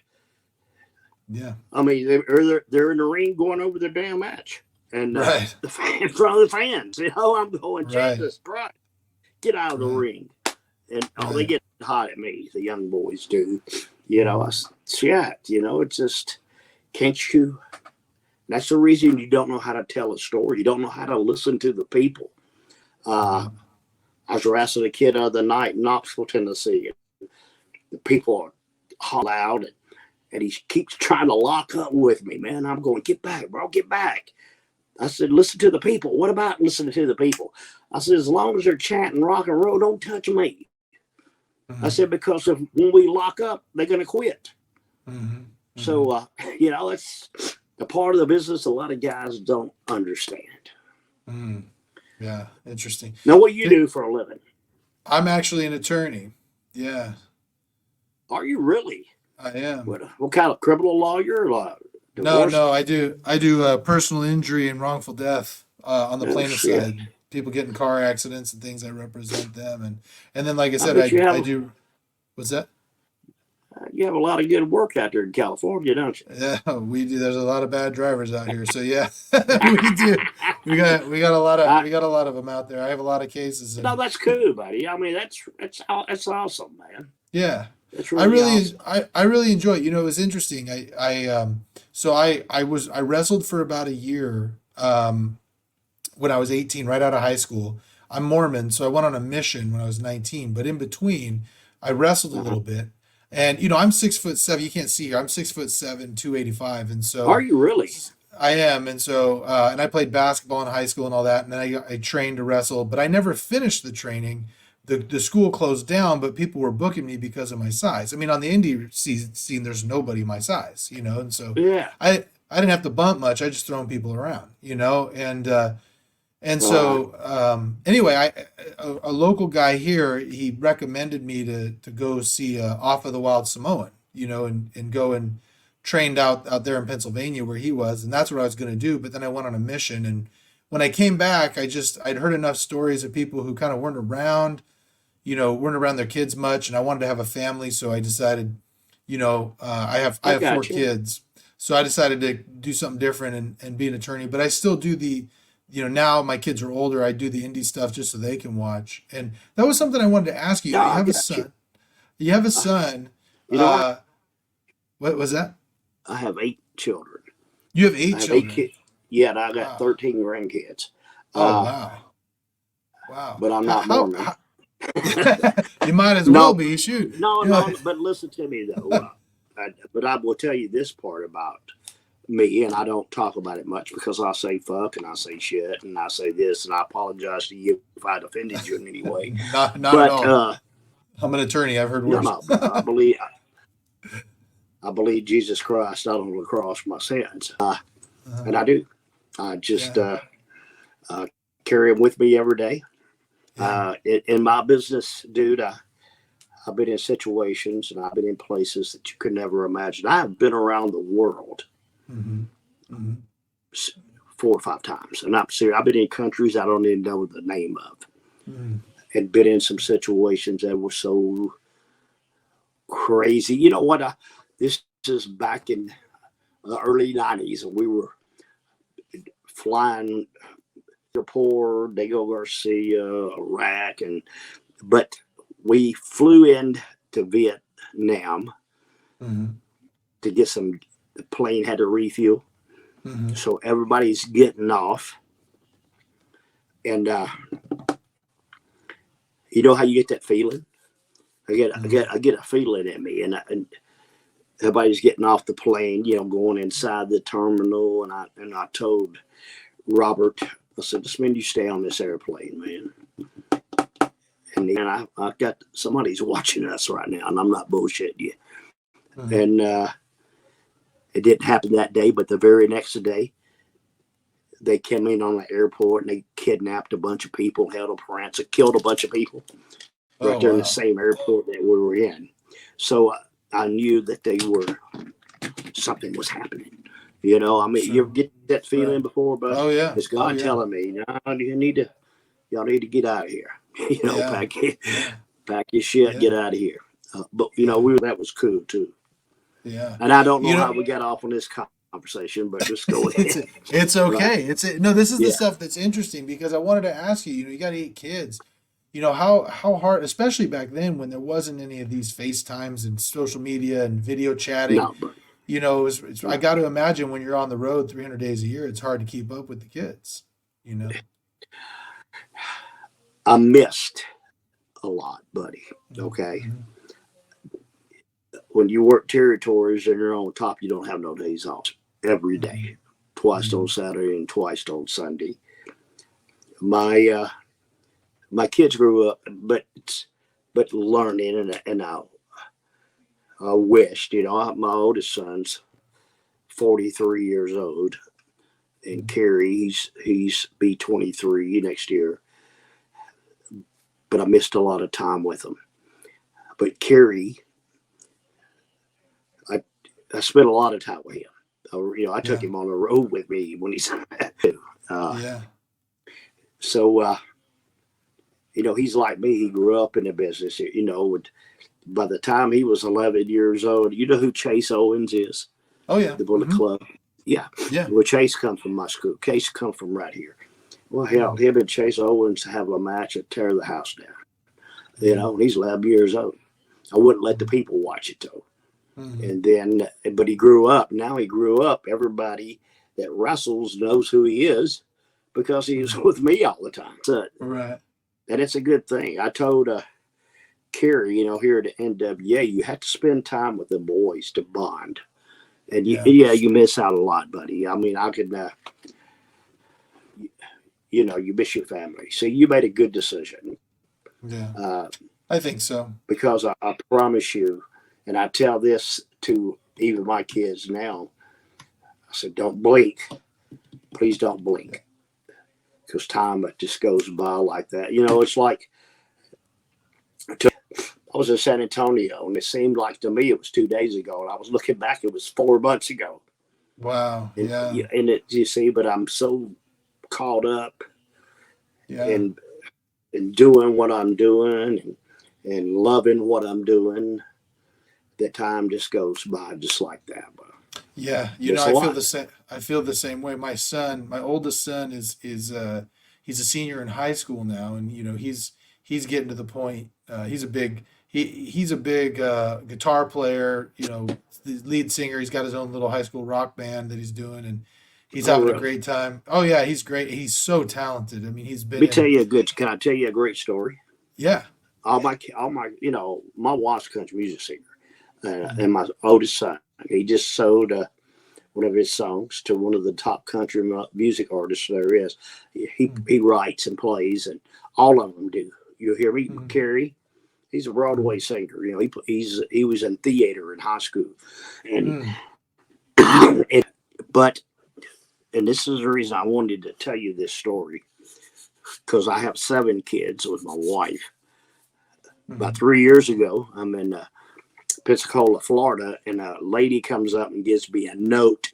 Yeah. I mean, they're in the ring going over their damn match. And Right. in front of the fans, I'm going, Right. Jesus Christ, get out of the Right. ring. And they Right. get hot at me, the young boys do. Mhm. Shit, it's just, can't you? That's the reason you don't know how to tell a story. You don't know how to listen to the people. Uh, Right. I was wrestling a kid the other night in Knoxville, Tennessee. And the people are loud, and he keeps trying to lock up with me, man. I'm going, get back, bro, get back. I said, listen to the people. What about listening to the people? I said, as long as they're chanting rock and roll, don't touch me. I Mhm. said, because when we lock up, they're going to quit. Mhm. Mhm. So, it's a part of the business a lot of guys don't understand. Mhm. Yeah. Interesting. Now, what do you Th- do for a living? I'm actually an attorney. Yeah, Are you really? I am. What kind of criminal lawyer? No, Divorce? no, I do personal injury and wrongful death on the Oh, plaintiff shit. side. people get in car accidents and things. I represent them, and then like I I said, bet you I have do. What's that? you have a lot of good work out there in California, don't you? Yeah, we do. There's a lot of bad drivers out here, so yeah, we do. We got a lot of I, we got a lot of them out there. I have a lot of cases, no, and that's cool, buddy. I mean, that's awesome, man. yeah, That's really awesome. I really enjoy it. You know, it was interesting. So I wrestled for about a year when I was 18, right out of high school. I'm Mormon, so I went on a mission when I was 19. But in between, I wrestled a Uh-huh. little bit. And you know, I'm 6'7". You can't see here. I'm 6'7", 285, and Are so you really? I am. And so and I played basketball in high school and all that. And then I trained to wrestle, but I never finished the training. The school closed down, but people were booking me because of my size. I mean, on the indie scene, there's nobody my size, you know, and so Yeah. I didn't have to bump much. I just throwing people around, you know, and Uh, so anyway, a local guy here, he recommended me to go see Off of the Wild Samoan, you know, and go and trained out there in Pennsylvania where he was, and that's what I was going to do. But then I went on a mission, and when I came back, I'd heard enough stories of people who kind of weren't around, you know, weren't around their kids much, and I wanted to have a family, so I decided, you know, I I have four got you. kids, so I decided to do something different and be an attorney. But I still do the, you know, now my kids are older, I do the indie stuff just so they can watch. And that was something I wanted to ask you. No, You I have a got you. son. You have a Uh, son. you know, Uh, what was that? I have 8 children. You have I eight have eight children. kids. Yeah, and I got Wow. 13 grandkids. Oh Uh, wow. Wow. but I'm How not Mormon. how you might as well No, be. Shoot. no, You know. no. But listen to me though. But I will tell you this part about me, and I don't talk about it much because I say fuck and I say shit and I say this, and I apologize to you if I'd offended you in any way. Not at But all. I'm an attorney. I've heard no, worse. no. But I believe Jesus Christ died on the cross for my sins, Uh-huh. and I do. I just Yeah. uh, carry them with me every day. Yeah. In my business, dude, I've been in situations and I've been in places that you could never imagine. I have been around the world Mm-hmm. Mm-hmm. 4 or 5 times, and I'm serious. I've been in countries I don't even know the name of, Mm-hmm. and been in some situations that were so crazy. You know what? This is back in the early '90s, and we were flying Singapore, Diego Garcia, Iraq, but we flew into Vietnam Mm-hmm. to get some. The plane had to refuel, Mm-hmm. so everybody's getting off, and you know how you get that feeling. I get a feeling in me, and everybody's getting off the plane. You know, going inside the terminal, and I told Robert, I said, "This man, you stay on this airplane, man." And then I got somebody's watching us right now, and I'm not bullshitting you. Mm-hmm. And it didn't happen that day, but the very next day, they came in on the airport and they kidnapped a bunch of people, held them for ransom, killed a bunch of people right Oh there in the wow. same airport that we were in. So I knew that they were something was happening. You know, I mean, you Sure. ever get that Right. feeling before, but Oh yeah. it's Oh God yeah. telling me, no, y'all need to get out of here. You know, Yeah. Yeah. pack your shit, get Yeah. out of here. But you know, Yeah. that was cool too. Yeah. And I don't know You how know, we got off on this conversation, but just go it's ahead. it's Right? okay. No. This is the Yeah. stuff that's interesting because I wanted to ask you. You know, you got 8 kids. You know how hard, especially back then when there wasn't any of these FaceTimes and social media and video chatting. No, but You know, I no. got to imagine when you're on the road 300 days a year, it's hard to keep up with the kids. You know. I missed a lot, buddy. Okay. Mm-hmm. When you work territories and you're on top, you don't have no days off every Mm-hmm. day, twice Mm-hmm. on Saturday and twice on Sunday. My my kids grew up, but learning, and I wished, you know, my oldest son's 43 years old, and Kerry, he's be 23 next year. But I missed a lot of time with him. But Kerry, I I spent a lot of time with him. You know, I took Yeah. him on the road with me when he's uh, Yeah. So, he's like me. He grew up in the business. By the time he was 11 years old, you know who Chase Owens is? Oh yeah. The Bullet Hmm. Club. Yeah. Yeah. Well, Chase come from my school. Chase come from right here. Well, hell, Hmm. him and Chase Owens have a match and tear the house down. Yeah. And he's 11 years old. I wouldn't let the Hmm. people watch it though. Hmm. And then, but he grew up. Now he grew up. Everybody that wrestles knows who he is because he's Hmm. with me all the time. So, Right. and it's a good thing. I told Kerry, here at the NWA, you have to spend time with the boys to bond. And Yeah. yeah, you miss out a lot, buddy. I mean, I could, you miss your family. So you made a good decision. Yeah. Uh, I think so. because I promise you, and I tell this to even my kids now, I said, don't blink. Please don't blink. Because time just goes by like that. It's like I was in San Antonio, and it seemed like to me it was 2 days ago. And I was looking back, it was 4 months ago. Wow. And, Yeah. and it, you see, but I'm so caught up Yeah. in, in doing what I'm doing and loving what I'm doing that time just goes by just like that. But Yeah. it's a I feel lot. the same. I feel the same way. My oldest son is he's a senior in high school now, and he's getting to the point. He's a big guitar player. The lead singer. He's got his own little high school rock band that he's doing, and he's Oh, having a really? great time. Oh yeah, he's great. He's so talented. I mean, he's Let been me tell in. you a good. Can I tell you a great story? Yeah. All my, my wife's a country music singer, and Hmm. my oldest son, he just sold one of his songs to one of the top country music artists there is. He writes and plays, and all of them do. You hear me, Hmm. Carrie? He's a Broadway singer. He was in theater in high school, and, Hmm. and but and this is the reason I wanted to tell you this story because I have 7 kids with my wife. About Hmm. 3 years ago, I'm in Pensacola, Florida, and a lady comes up and gives me a note,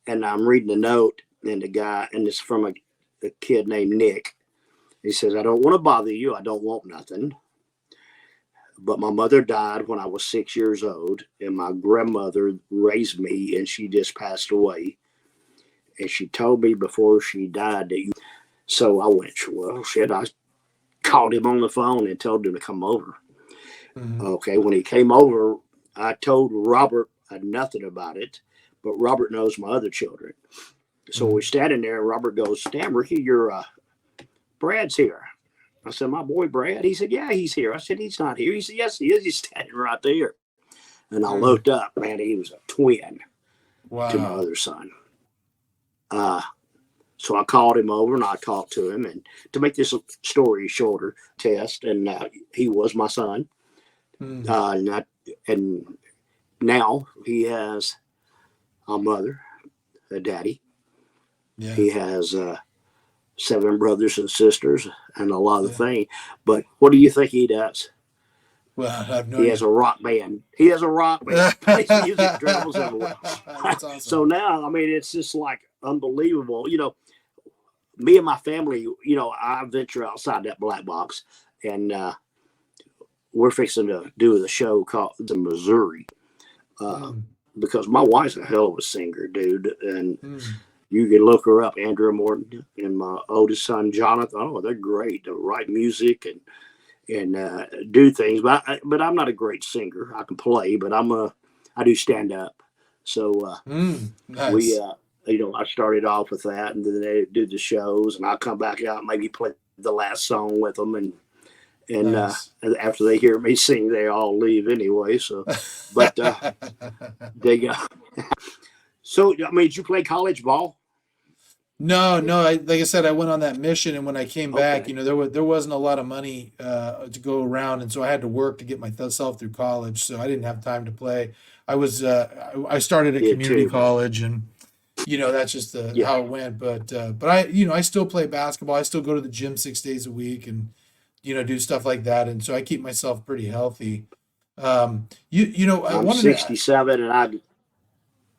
and I'm reading the note, and it's from a kid named Nick. He says, "I don't want to bother you. I don't want nothing. But my mother died when I was 6 years old, and my grandmother raised me, and she just passed away. And she told me before she died that you." So I went, well, shit. I called him on the phone and told him to come over. Hmm. Okay, when he came over, I told Robert nothing about it, but Robert knows my other children. So we're Hmm. standing there, and Robert goes, "Damn, Ricky, your Brad's here." I said, "My boy Brad." He said, "Yeah, he's here." I said, "He's not here." He said, "Yes, he is. He's standing right there." And I Hmm. looked up, man, he was a twin to my Wow. other son. Uh, so I called him over and I talked to him. And to make this story shorter, test, and he was my son. Hmm. And now he has a mother, a daddy. Yeah. He has 7 brothers and sisters and a lot of Yeah. things. But what do you think he does? Well, I have no He has idea. a rock band. He has a rock band. Plays music, travels everywhere. That's So awesome. now, I mean, it's just like unbelievable. Me and my family, I venture outside that black box, and we're fixing to do the show called the Missouri, uh, Mm, because my wife's a hell of a singer, dude, and mm. you can look her up, Andrea Morton, and my oldest son Jonathan. Oh, they're great. They write music and do things, but I'm not a great singer. I can play, but I do stand up. So we Nice. I started off with that, and then they do the shows, and I'll come back out and maybe play the last song with them, and Nice. after they hear me sing, they all leave anyway. So, but they go. So I mean, did you play college ball? No, no. Like I said, I went on that mission, and when I came back, Okay, there wasn't a lot of money to go around, and so I had to work to get myself through college. So I didn't have time to play. I started at did community too. college, and that's just Yeah, how it went. But I still play basketball. I still go to the gym 6 days a week, and do stuff like that, and so I keep myself pretty healthy. I I'm wanted to. 67, and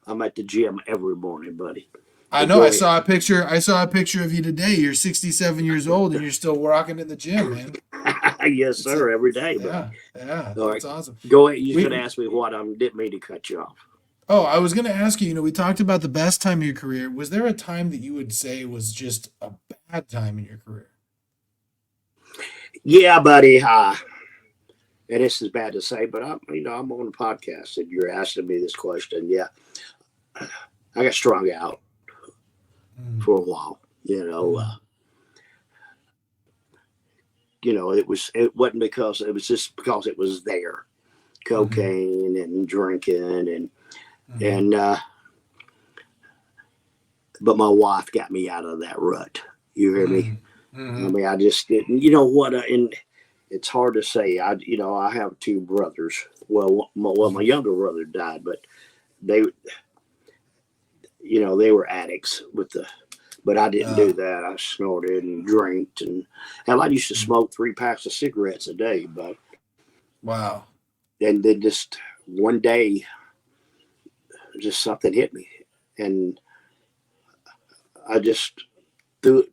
I'm at the gym every morning, buddy. I But know. go I ahead. saw a picture. I saw a picture of you today. You're 67 years old and you're still rocking in the gym, man. Yes, It's a, sir. Every day, buddy. yeah, yeah. All right. That's awesome. Go ahead. You was going to We ask me what I didn't mean to cut you off. Oh, I was going to ask you, we talked about the best time of your career. Was there a time that you would say was just a bad time in your career? Yeah, buddy. And this is bad to say, but I'm on a podcast and you're asking me this question. Yeah, I got strung out Mm, for a while. mm, It wasn't because it was just because it was there, mhm, cocaine and drinking mhm, and but my wife got me out of that rut. You hear me? mm, I mhm. mean, I just didn't. You know what? And it's hard to say. I have two brothers. My younger brother died, but they, they were addicts with the. But I didn't do Uh, that. I snorted and drank, and hell, I used to mm, smoke 3 packs of cigarettes a day. But wow. and then just one day, just something hit me, and I just threw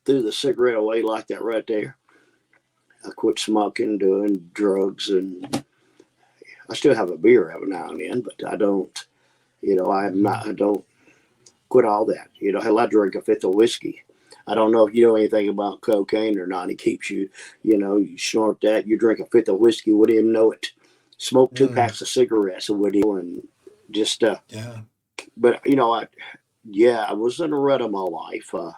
the cigarette away like that right there. I quit smoking, doing drugs, and I still have a beer every now and then, but I don't. Mm, I don't quit all that. Hell, I drink a fifth of whiskey. I don't know if you know anything about cocaine or not. It keeps you, you snort that, you drink a fifth of whiskey, wouldn't even know it. Smoke two mm, packs of cigarettes, and wouldn't even, and just, yeah. but, I was in a rut of my life. I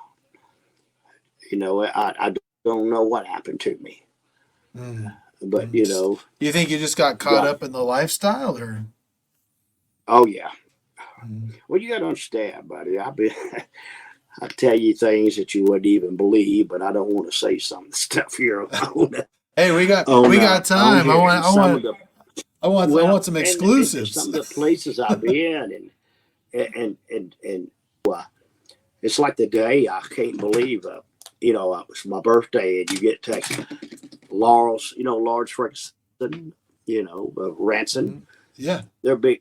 don't know what happened to me, Mm, but, mm. You think you just got caught God, up in the lifestyle or? oh, yeah. Mm. Well, you got to understand, buddy. I tell you things that you wouldn't even believe, but I don't want to say some of the stuff here Hey, we got on we got on time. I here. want And I some of want the I well, want some and exclusives. some of the places I've been, and it's like the day I can't believe. It was my birthday, and you get text Laurel's, Lawrence Ferguson, Ranson. Mhm. Yeah. They're big,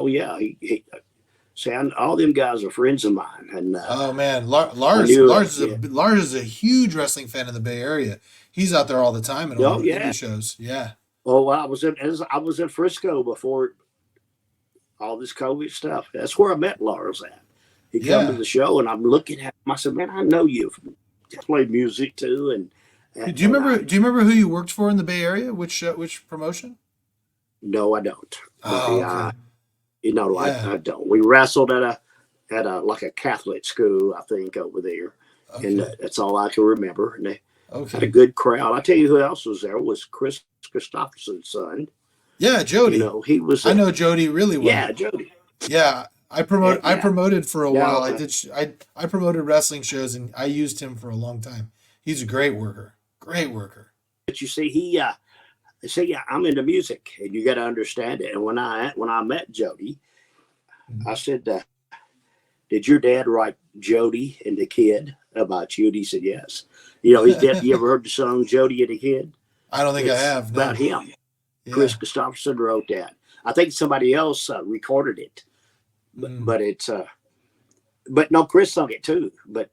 yeah. See, all them guys are friends of mine, and Oh man, I Lars knew, Lars is a huge wrestling fan in the Bay Area. He's out there all the time at all oh the indie yeah. shows. Yeah. Oh, I was in Frisco before all this COVID stuff. That's where I met Lars at. He come to Yeah. the show, and I'm looking at him. I said, "Man, I know you. You play music too." Do you And remember? I Do you remember who you worked for in the Bay Area? Which promotion? No, I don't, Oh, buddy. okay. I, Yeah. I don't. We wrestled at a like a Catholic school, I think, over there, and Okay. that's all I can remember. And they had a Okay. good crowd. I tell you who else was there was Chris Christopherson's son. Yeah, Jody. He was I know Jody really yeah, well. Jody. Yeah, I Yeah. promoted for a Now, while. I promoted wrestling shows and I used him for a long time. He's a great worker. Great worker. but you see, yeah, I'm into music, and you got to understand it. And when I met Jody, I Mhm. said, "Did your dad write Jody and the Kid about you?" And he said, "Yes." His dad. You ever heard the song Jody and the Kid? I don't think I It's have. about No. him. Chris Yeah. Christopherson wrote that. I think somebody else recorded it, but Mm, but it's but no, Chris sung it too. But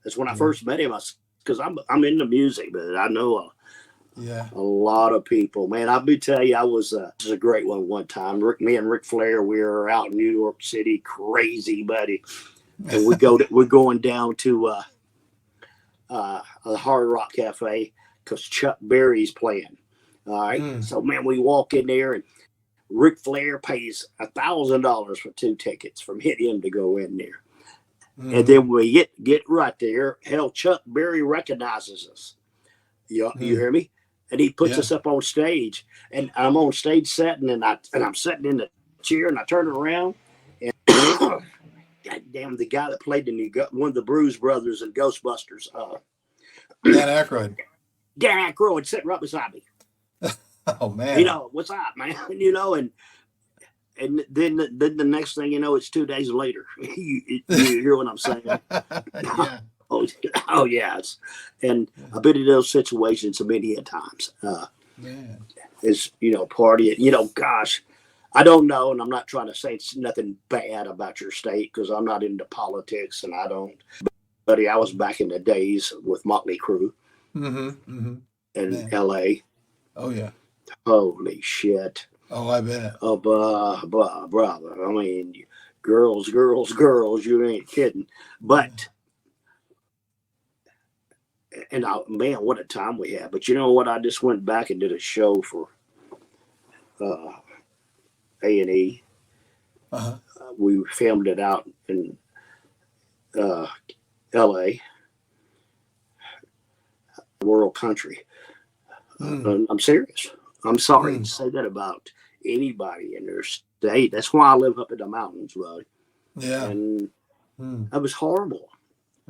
that's when I yeah. first met him. Because I'm into music, but I know Yeah. a lot of people. Man, I'll be tell you, this is a great one time. Me and Ric Flair, we were out in New York City, crazy buddy, and we're going down to a Hard Rock Cafe because Chuck Berry's playing. All right, Mm, so man, we walk in there and Ric Flair pays $1,000 for 2 tickets from him to go in there. And mhm, then we get right there. Hell, Chuck Berry recognizes us. You mm. hear me? And he puts Yeah. us up on stage, and I'm on stage setting, and I'm sitting in the chair, and I turn around, and God damn, the guy that played one of the Bruise Brothers and Ghostbusters, Dan Aykroyd. Dan Aykroyd, sitting right beside me. Oh man. What's up, man? And then the next thing you know, it's 2 days later. You hear what I'm saying? Yeah. Oh, oh yeah. And I've been in those situations a many a times. Man. Is partying. Gosh, I don't know, and I'm not trying to say it's nothing bad about your state because I'm not into politics and I don't. Buddy, I was back in the days with Motley Crue in Man. L.A. Oh yeah. Holy shit. Oh, I bet. Oh, brother. I mean, girls, you ain't kidding. But, and man, what a time we had. But you know what? I just went back and did a show for A&E. We filmed it out in L.A., World Country. I'm serious. I'm sorry to say that about anybody in their state. That's why I live up in the mountains, bud. Yeah. And that was horrible.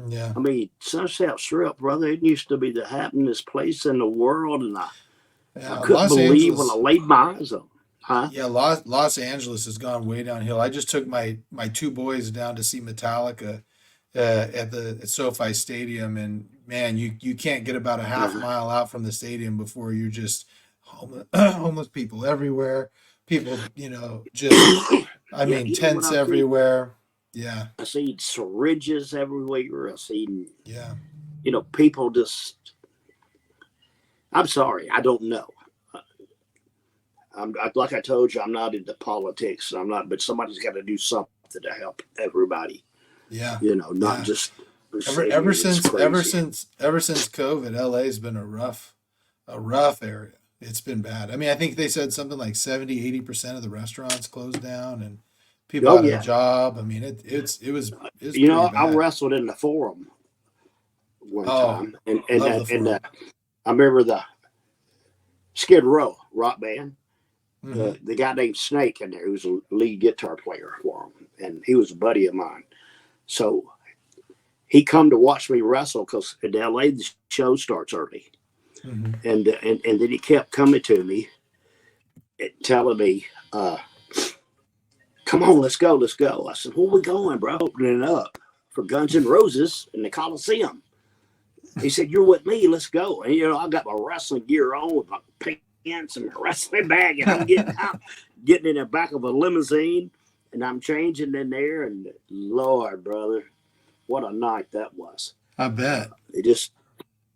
Yeah. I mean, Sunset Strip, brother, it used to be the happiest place in the world, and I couldn't believe when I laid my eyes on it. Huh? Yeah, Los Angeles has gone way downhill. I just took my two boys down to see Metallica at SoFi Stadium, and man, you can't get about a half mile out from the stadium before you're just homeless people everywhere. People, just I mean, tents everywhere. Yeah, I seen syringes everywhere. I seen yeah, people just. I'm sorry, I don't know. Like I told you, I'm not into politics. I'm not, but somebody's got to do something to help everybody. Yeah, not just ever since COVID, LA's been a rough area. It's been bad. I mean, I think they said something like 70-80% of the restaurants closed down and people out of a job. I mean, it was pretty bad. I wrestled in the Forum one time, and Forum. I remember the Skid Row rock band. The guy named Snake in there, who was a lead guitar player for him, and he was a buddy of mine. So he come to watch me wrestle because in LA the show starts early, and then he kept coming to me, telling me, "Come on, let's go." I said, "Where we going, bro?" Opening it up for Guns N' Roses in the Coliseum. He said, "You're with me. Let's go." And I got my wrestling gear on with my pants and my wrestling bag, and I'm getting in the back of a limousine, and I'm changing in there. And Lord, brother, what a night that was! I bet. It just,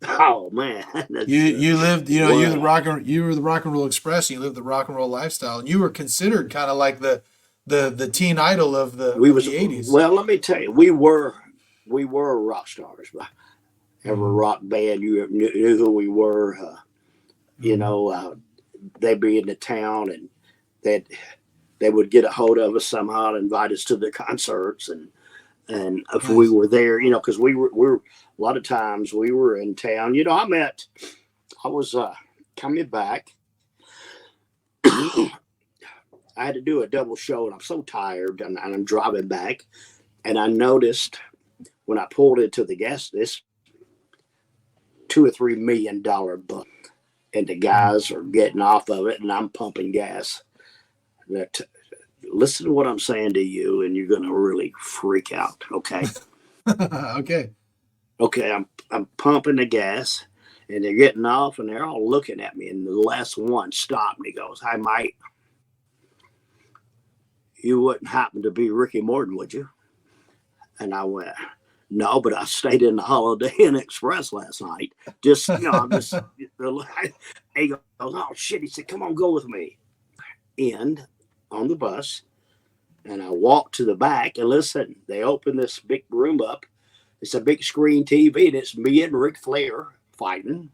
oh man, you lived, you were the rock and roll express. You lived the rock and roll lifestyle, and you were considered kind of like the teen idol of the 80s. Well, let me tell you, we were rock stars. Every rock band, you knew who we were. They'd be in the town, and they would get a hold of us somehow and invite us to their concerts, and if we were there, because we were a lot of times we were in town. I was coming back. I had to do a double show, and I'm so tired, and I'm driving back, and I noticed when I pulled into the gas, this $2 or $3 million book, and the guys are getting off of it, and I'm pumping gas. Listen to what I'm saying to you, and you're gonna really freak out. Okay. Okay. I'm pumping the gas, and they're getting off, and they're all looking at me. And the last one stopped, and he goes, "Hi, Mike. You wouldn't happen to be Ricky Morton, would you?" And I went, "No, but I stayed in the Holiday Inn Express last night. Just, I'm just." He goes, "Oh shit!" He said, "Come on, go with me." And on the bus, and I walked to the back, and listen, they open this big room up. It's a big screen TV, and it's me and Ric Flair fighting.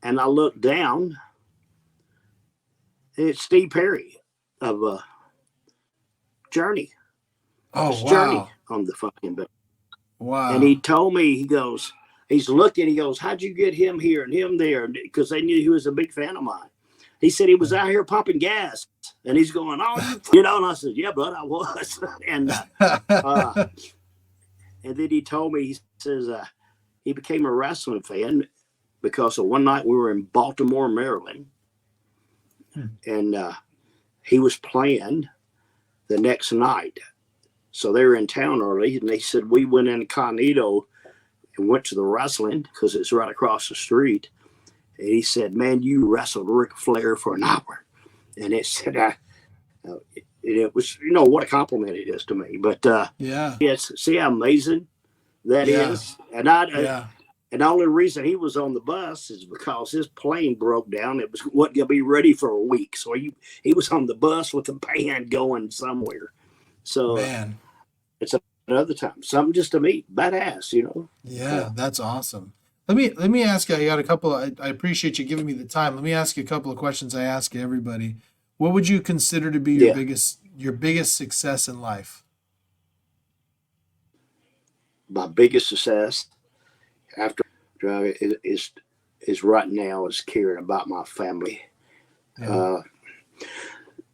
And I look down, and it's Steve Perry of Journey. Oh, it's wow. Journey on the fucking bill. Wow. And he told me, he's looking, he goes, "How'd you get him here and him there?" Because they knew he was a big fan of mine. He said he was out here pumping gas, and he's going, "Oh, and I said, "Yeah, bud, I was." And then he told me, he says he became a wrestling fan because of one night we were in Baltimore, Maryland, and he was playing the next night. So they were in town early, and they said we went incognito and went to the wrestling because it's right across the street. And he said, "Man, you wrestled Ric Flair for an hour." And it said, it was, what a compliment it is to me. But Yeah. yes, see how amazing that Yeah. is. Yeah. And the only reason he was on the bus is because his plane broke down. It wasn't going to be ready for a week, so he was on the bus with the band going somewhere. So Man. it's another time, something just to meet, badass. Yeah, that's awesome. Let me ask you. I got a couple. I appreciate you giving me the time. Let me ask you a couple of questions I ask everybody. What would you consider to be Yeah, your biggest success in life? my biggest success after driving is right now is caring about my family. Yeah.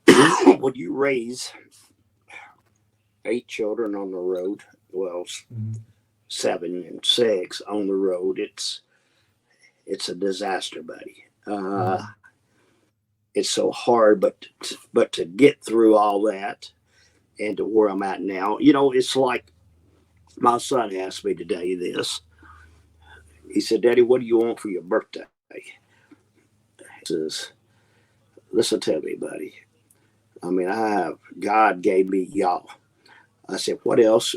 Uh, when you raise 8 children on the road, well, Mhm. 7 and 6 on the road, it's a disaster, buddy. Mhm. It's so hard, but to get through all that and to where I'm at now, it's like my son asked me today this. He said, "Daddy, what do you want for your birthday?" He says, "Listen to me, buddy. I mean, God gave me y'all." I said, "What else?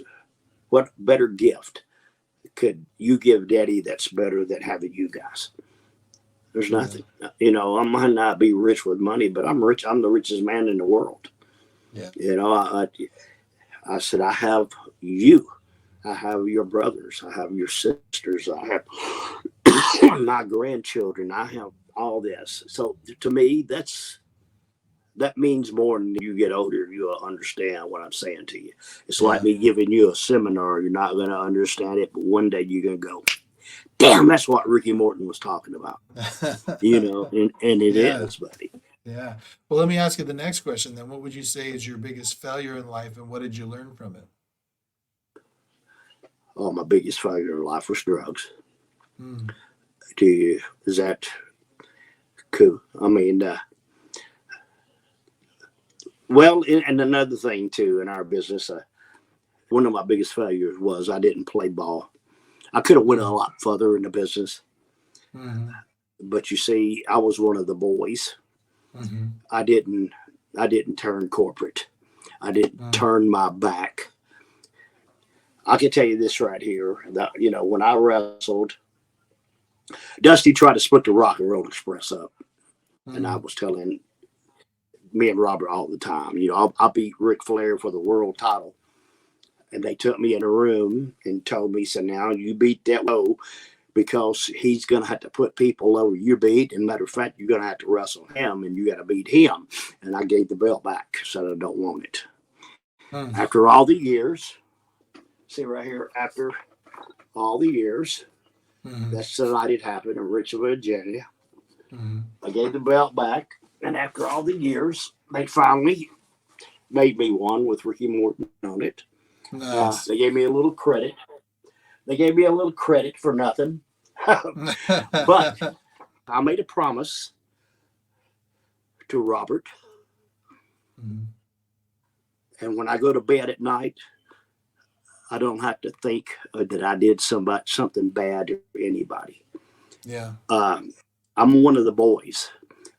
What better gift could you give Daddy that's better than having you guys?" There's Yeah. nothing. I might not be rich with money, but I'm rich. I'm the richest man in the world. Yeah. I said, I have you. I have your brothers. I have your sisters. I have my grandchildren. I have all this. So to me, that means more than you get older. You'll understand what I'm saying to you. It's like Yeah. me giving you a seminar. You're not going to understand it, but one day you're going to go, damn, that's what Ricky Morton was talking about. And it Yeah. is, buddy. Yeah. Well, let me ask you the next question then. What would you say is your biggest failure in life, and what did you learn from it? Oh, my biggest failure in life was drugs. Mm. Is that cool? I mean, well, and another thing too in our business, one of my biggest failures was I didn't play ball. I could have went a Mm. lot further in the business, Mhm. but you see, I was one of the boys. Mhm. I didn't. I didn't turn corporate. I didn't Mm. turn my back. I can tell you this right here that when I wrestled, Dusty tried to split the Rock and Roll Express up, and I Mm. was telling me and Robert all the time, I beat Ric Flair for the world title, and they took me in a room and told me, so now you beat that low because he's going to have to put people over you beat. And matter of fact, you're going to have to wrestle him and you got to beat him. And I gave the belt back, said I don't want it. Mm. After all the years, see right here, after all the years, Mhm. that's the night it happened in Richmond, Virginia. Mhm. I gave the belt back. And after all the years, they finally made me one with Ricky Morton on it. Nice. They gave me a little credit. They gave me a little credit for nothing. But I made a promise to Robert. Mhm. And when I go to bed at night, I don't have to think that I did something bad to anybody. Yeah. Um, I'm one of the boys.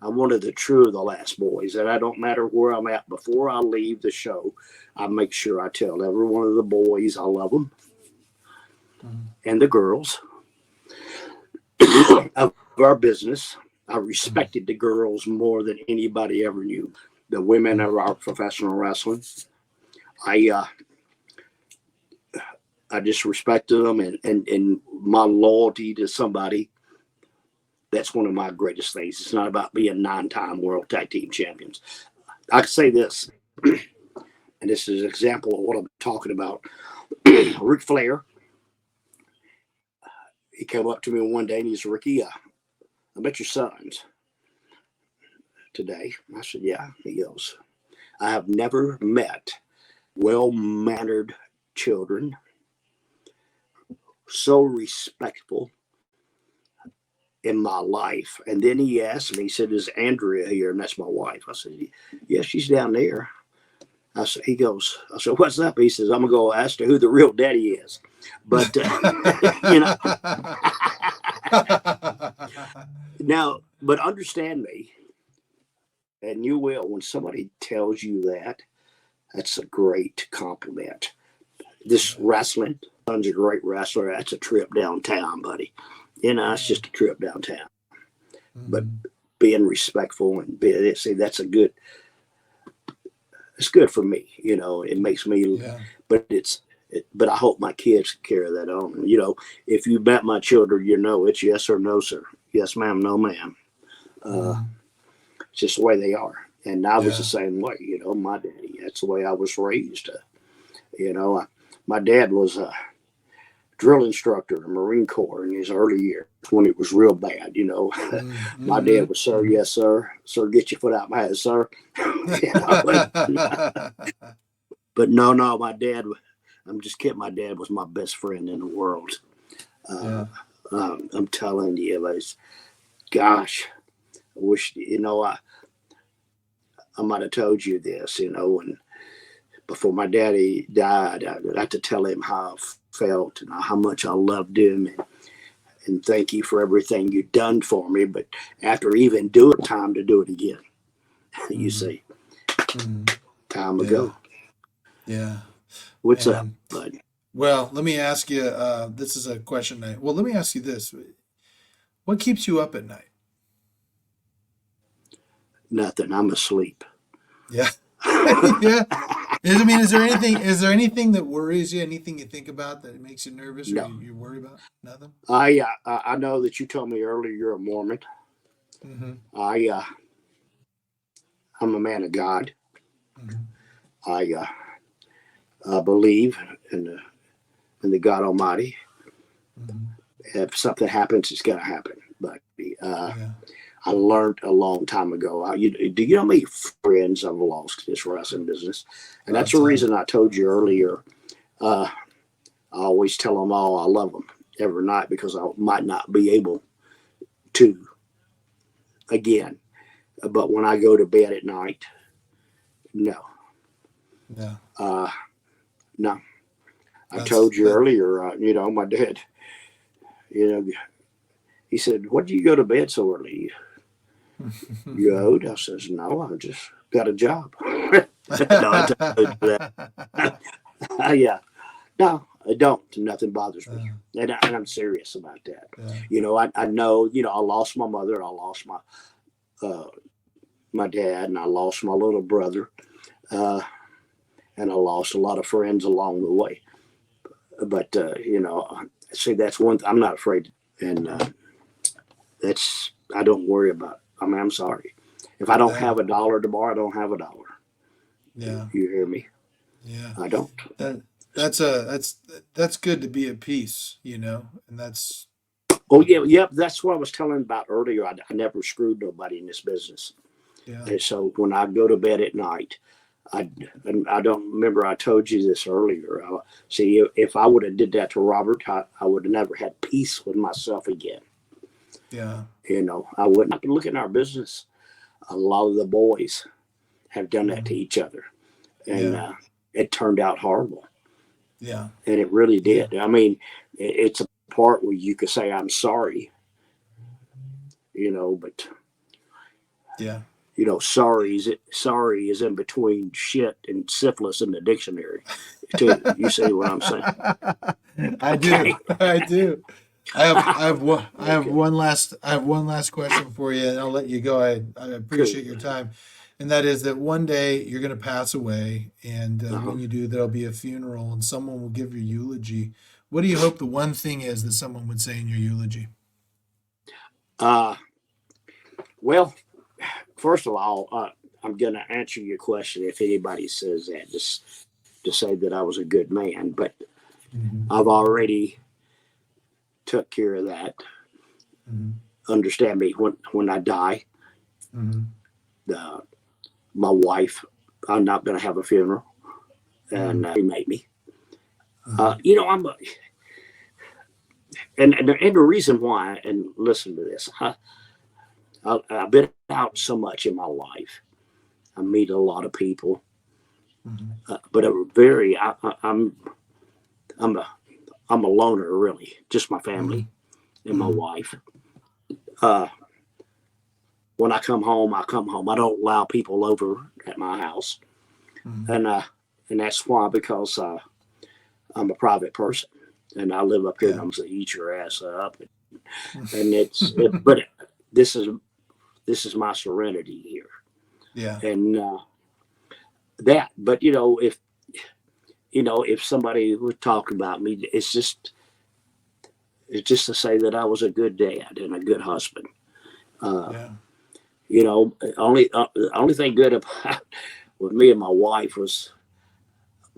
I'm one of the true of the last boys, and I don't matter where I'm at. Before I leave the show, I make sure I tell every one of the boys I love them Mhm. and the girls of our business. I Mhm. respected the girls more than anybody ever knew. The women Mhm. of our professional wrestling, I uh, I just respected them, and my loyalty to somebody. That's one of my greatest things. It's not about being 9-time world tag team champions. I can say this, and this is an example of what I'm talking about. Ric Flair, he came up to me one day and he said, Ricky, I met your sons today. I said, yeah. He goes, I have never met well mannered children, so respectful in my life. And then he asked me, he said, is Andrea here? And that's my wife. I said, yeah, she's down there. I said, what's up? He says, I'm going to go ask her who the real daddy is. But, you know, now, but understand me, And you will, when somebody tells you that, that's a great compliment. This wrestling, son's a great wrestler. That's a trip downtown, buddy. It's just a trip downtown. But being respectful and see, it's good for me. It makes me, but but I hope my kids carry that on. If you met my children, it's yes or no, sir. Yes, ma'am. No, ma'am. It's just the way they are. And I was the same way, my daddy. That's the way I was raised. My dad was a drill instructor in the Marine Corps in his early years when it was real bad. My dad was, sir, yes, sir. Sir, get your foot out my head, sir. But no, my dad, I'm just kidding. My dad was my best friend in the world. I'm telling you, gosh, I wish, I might have told you this, and before my daddy died, I got to tell him how I felt and how much I loved him and thank you for everything you've done for me. But after even doing time to do it again, you see, time ago. Yeah. What's up, bud? Well, let me ask you, this is a question. Let me ask you this. What keeps you up at night? Nothing. I'm asleep. Yeah. Yeah. Is there anything that worries you? Anything you think about that makes you nervous or No. you worry about? Nothing? I know that you told me earlier you're a Mormon. I'm a man of God. I believe in the God Almighty. If something happens, it's gonna happen. But I learned a long time ago. Do you know how many friends I've lost in this wrestling business? And that's the reason I told you earlier. I always tell them all I love them every night because I might not be able to again. But when I go to bed at night, no. No. I told you earlier, my dad, he said, "What do you go to bed so early? You owed?" I says, "No, I just got a job." No, I told you that. Yeah. No, I don't. Nothing bothers me. And I'm serious about that. I know, I lost my mother. I lost my dad, and I lost my little brother. And I lost a lot of friends along the way. But, see, that's one thing I'm not afraid. And I don't worry about. I'm sorry. If I don't have $1 tomorrow, I don't have $1. Yeah. You hear me? Yeah. I don't. That's good to be at peace, and that's. Oh yeah, yep. That's what I was telling about earlier. I never screwed nobody in this business. Yeah. And so when I go to bed at night, I don't remember I told you this earlier. See, if I would have did that to Robert, I would have never had peace with myself again. Yeah. I wouldn't have been looking at our business. A lot of the boys have done that to each other, and it turned out horrible. Yeah. And it really did. I mean, it's a part where you could say I'm sorry, but sorry is in between shit and syphilis in the dictionary. Too. You see what I'm saying? I do. I have one last question for you, and I'll let you go. I appreciate your time, and that is that one day you're going to pass away, and when you do, there'll be a funeral, and someone will give your eulogy. What do you hope the one thing is that someone would say in your eulogy? Well, first of all, I'm going to answer your question if anybody says that, just to say that I was a good man, but I've already took care of that. Understand me, when I die, my wife, I'm not going to have a funeral, and cremate me. I'm and the reason why, and listen to this, I've been out so much in my life. I meet a lot of people, but I'm a loner, really. Just my family and my wife. when I come home, I come home. I don't allow people over at my house, and that's why, because I'm a private person, and I live up here, and I'm gonna eat your ass up, and but this is my serenity here, and but if somebody would talk about me, it's just to say that I was a good dad and a good husband. Only thing good about with me and my wife was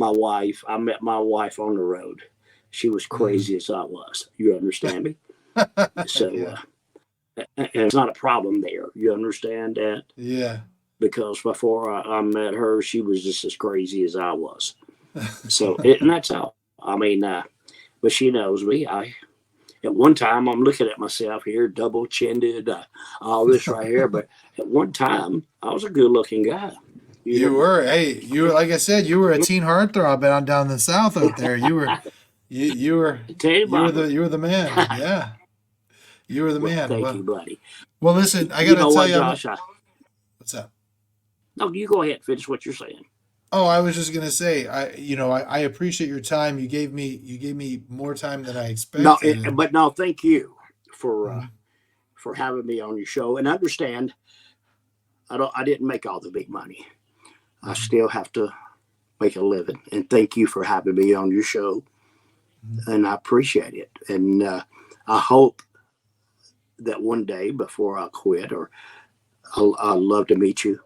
I met my wife on the road. She was crazy as I was. You understand me? So, and it's not a problem there. You understand that? Yeah. Because before I met her, she was just as crazy as I was. So, and that's how. I mean, but she knows me. At one time, I'm looking at myself here, double chinned, all this right here. But at one time, I was a good looking guy. You were, hey, you were, like I said, you were a teen heartthrob on down the south out there. You were the man. Yeah, you were the man. Thank you, buddy. Well, listen, I gotta tell you, Josh, what's up? No, you go ahead and finish what you're saying. Oh, I was just gonna say, I appreciate your time. You gave me more time than I expected. No, thank you for having me on your show. And understand, I didn't make all the big money. I still have to make a living. And thank you for having me on your show. And I appreciate it. And I hope that one day before I quit, or I'd love to meet you.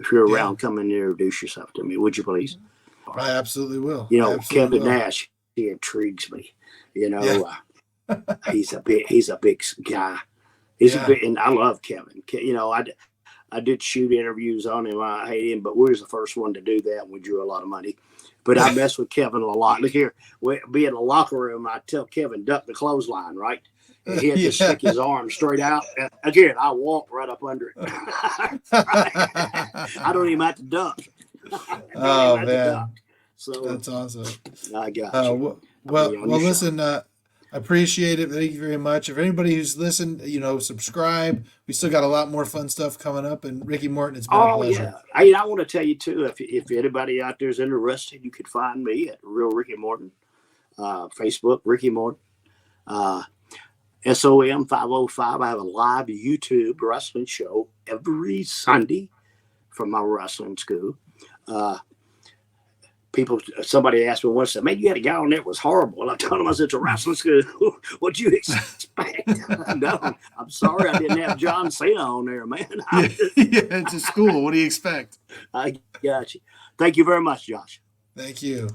If you're around, come and introduce yourself to me, would you please? I absolutely will. Kevin Nash, he intrigues me. He's a big guy. And I love Kevin. I did shoot interviews on him. I hate him, but we was the first one to do that, and we drew a lot of money. But I mess with Kevin a lot. Look here, we be in the locker room. I tell Kevin, duck the clothesline, right? And he had to stick his arm straight out. And again, I walk right up under it. I don't even have to duck. Oh, man. So that's awesome. I got you. Well, listen, I appreciate it. Thank you very much. If anybody who's listened, subscribe. We still got a lot more fun stuff coming up. And Ricky Morton, it's been a pleasure. Yeah. I want to tell you, too, if anybody out there is interested, you can find me at Real Ricky Morton, Facebook, Ricky Morton. SOM 505. I have a live YouTube wrestling show every Sunday from my wrestling school. Somebody asked me once, said, "Man, you had a guy on there that was horrible." I told him, I said, "It's a wrestling school. What'd you expect?" No, I'm sorry, I didn't have John Cena on there, man. It's a school. What do you expect? I got you. Thank you very much, Josh. Thank you.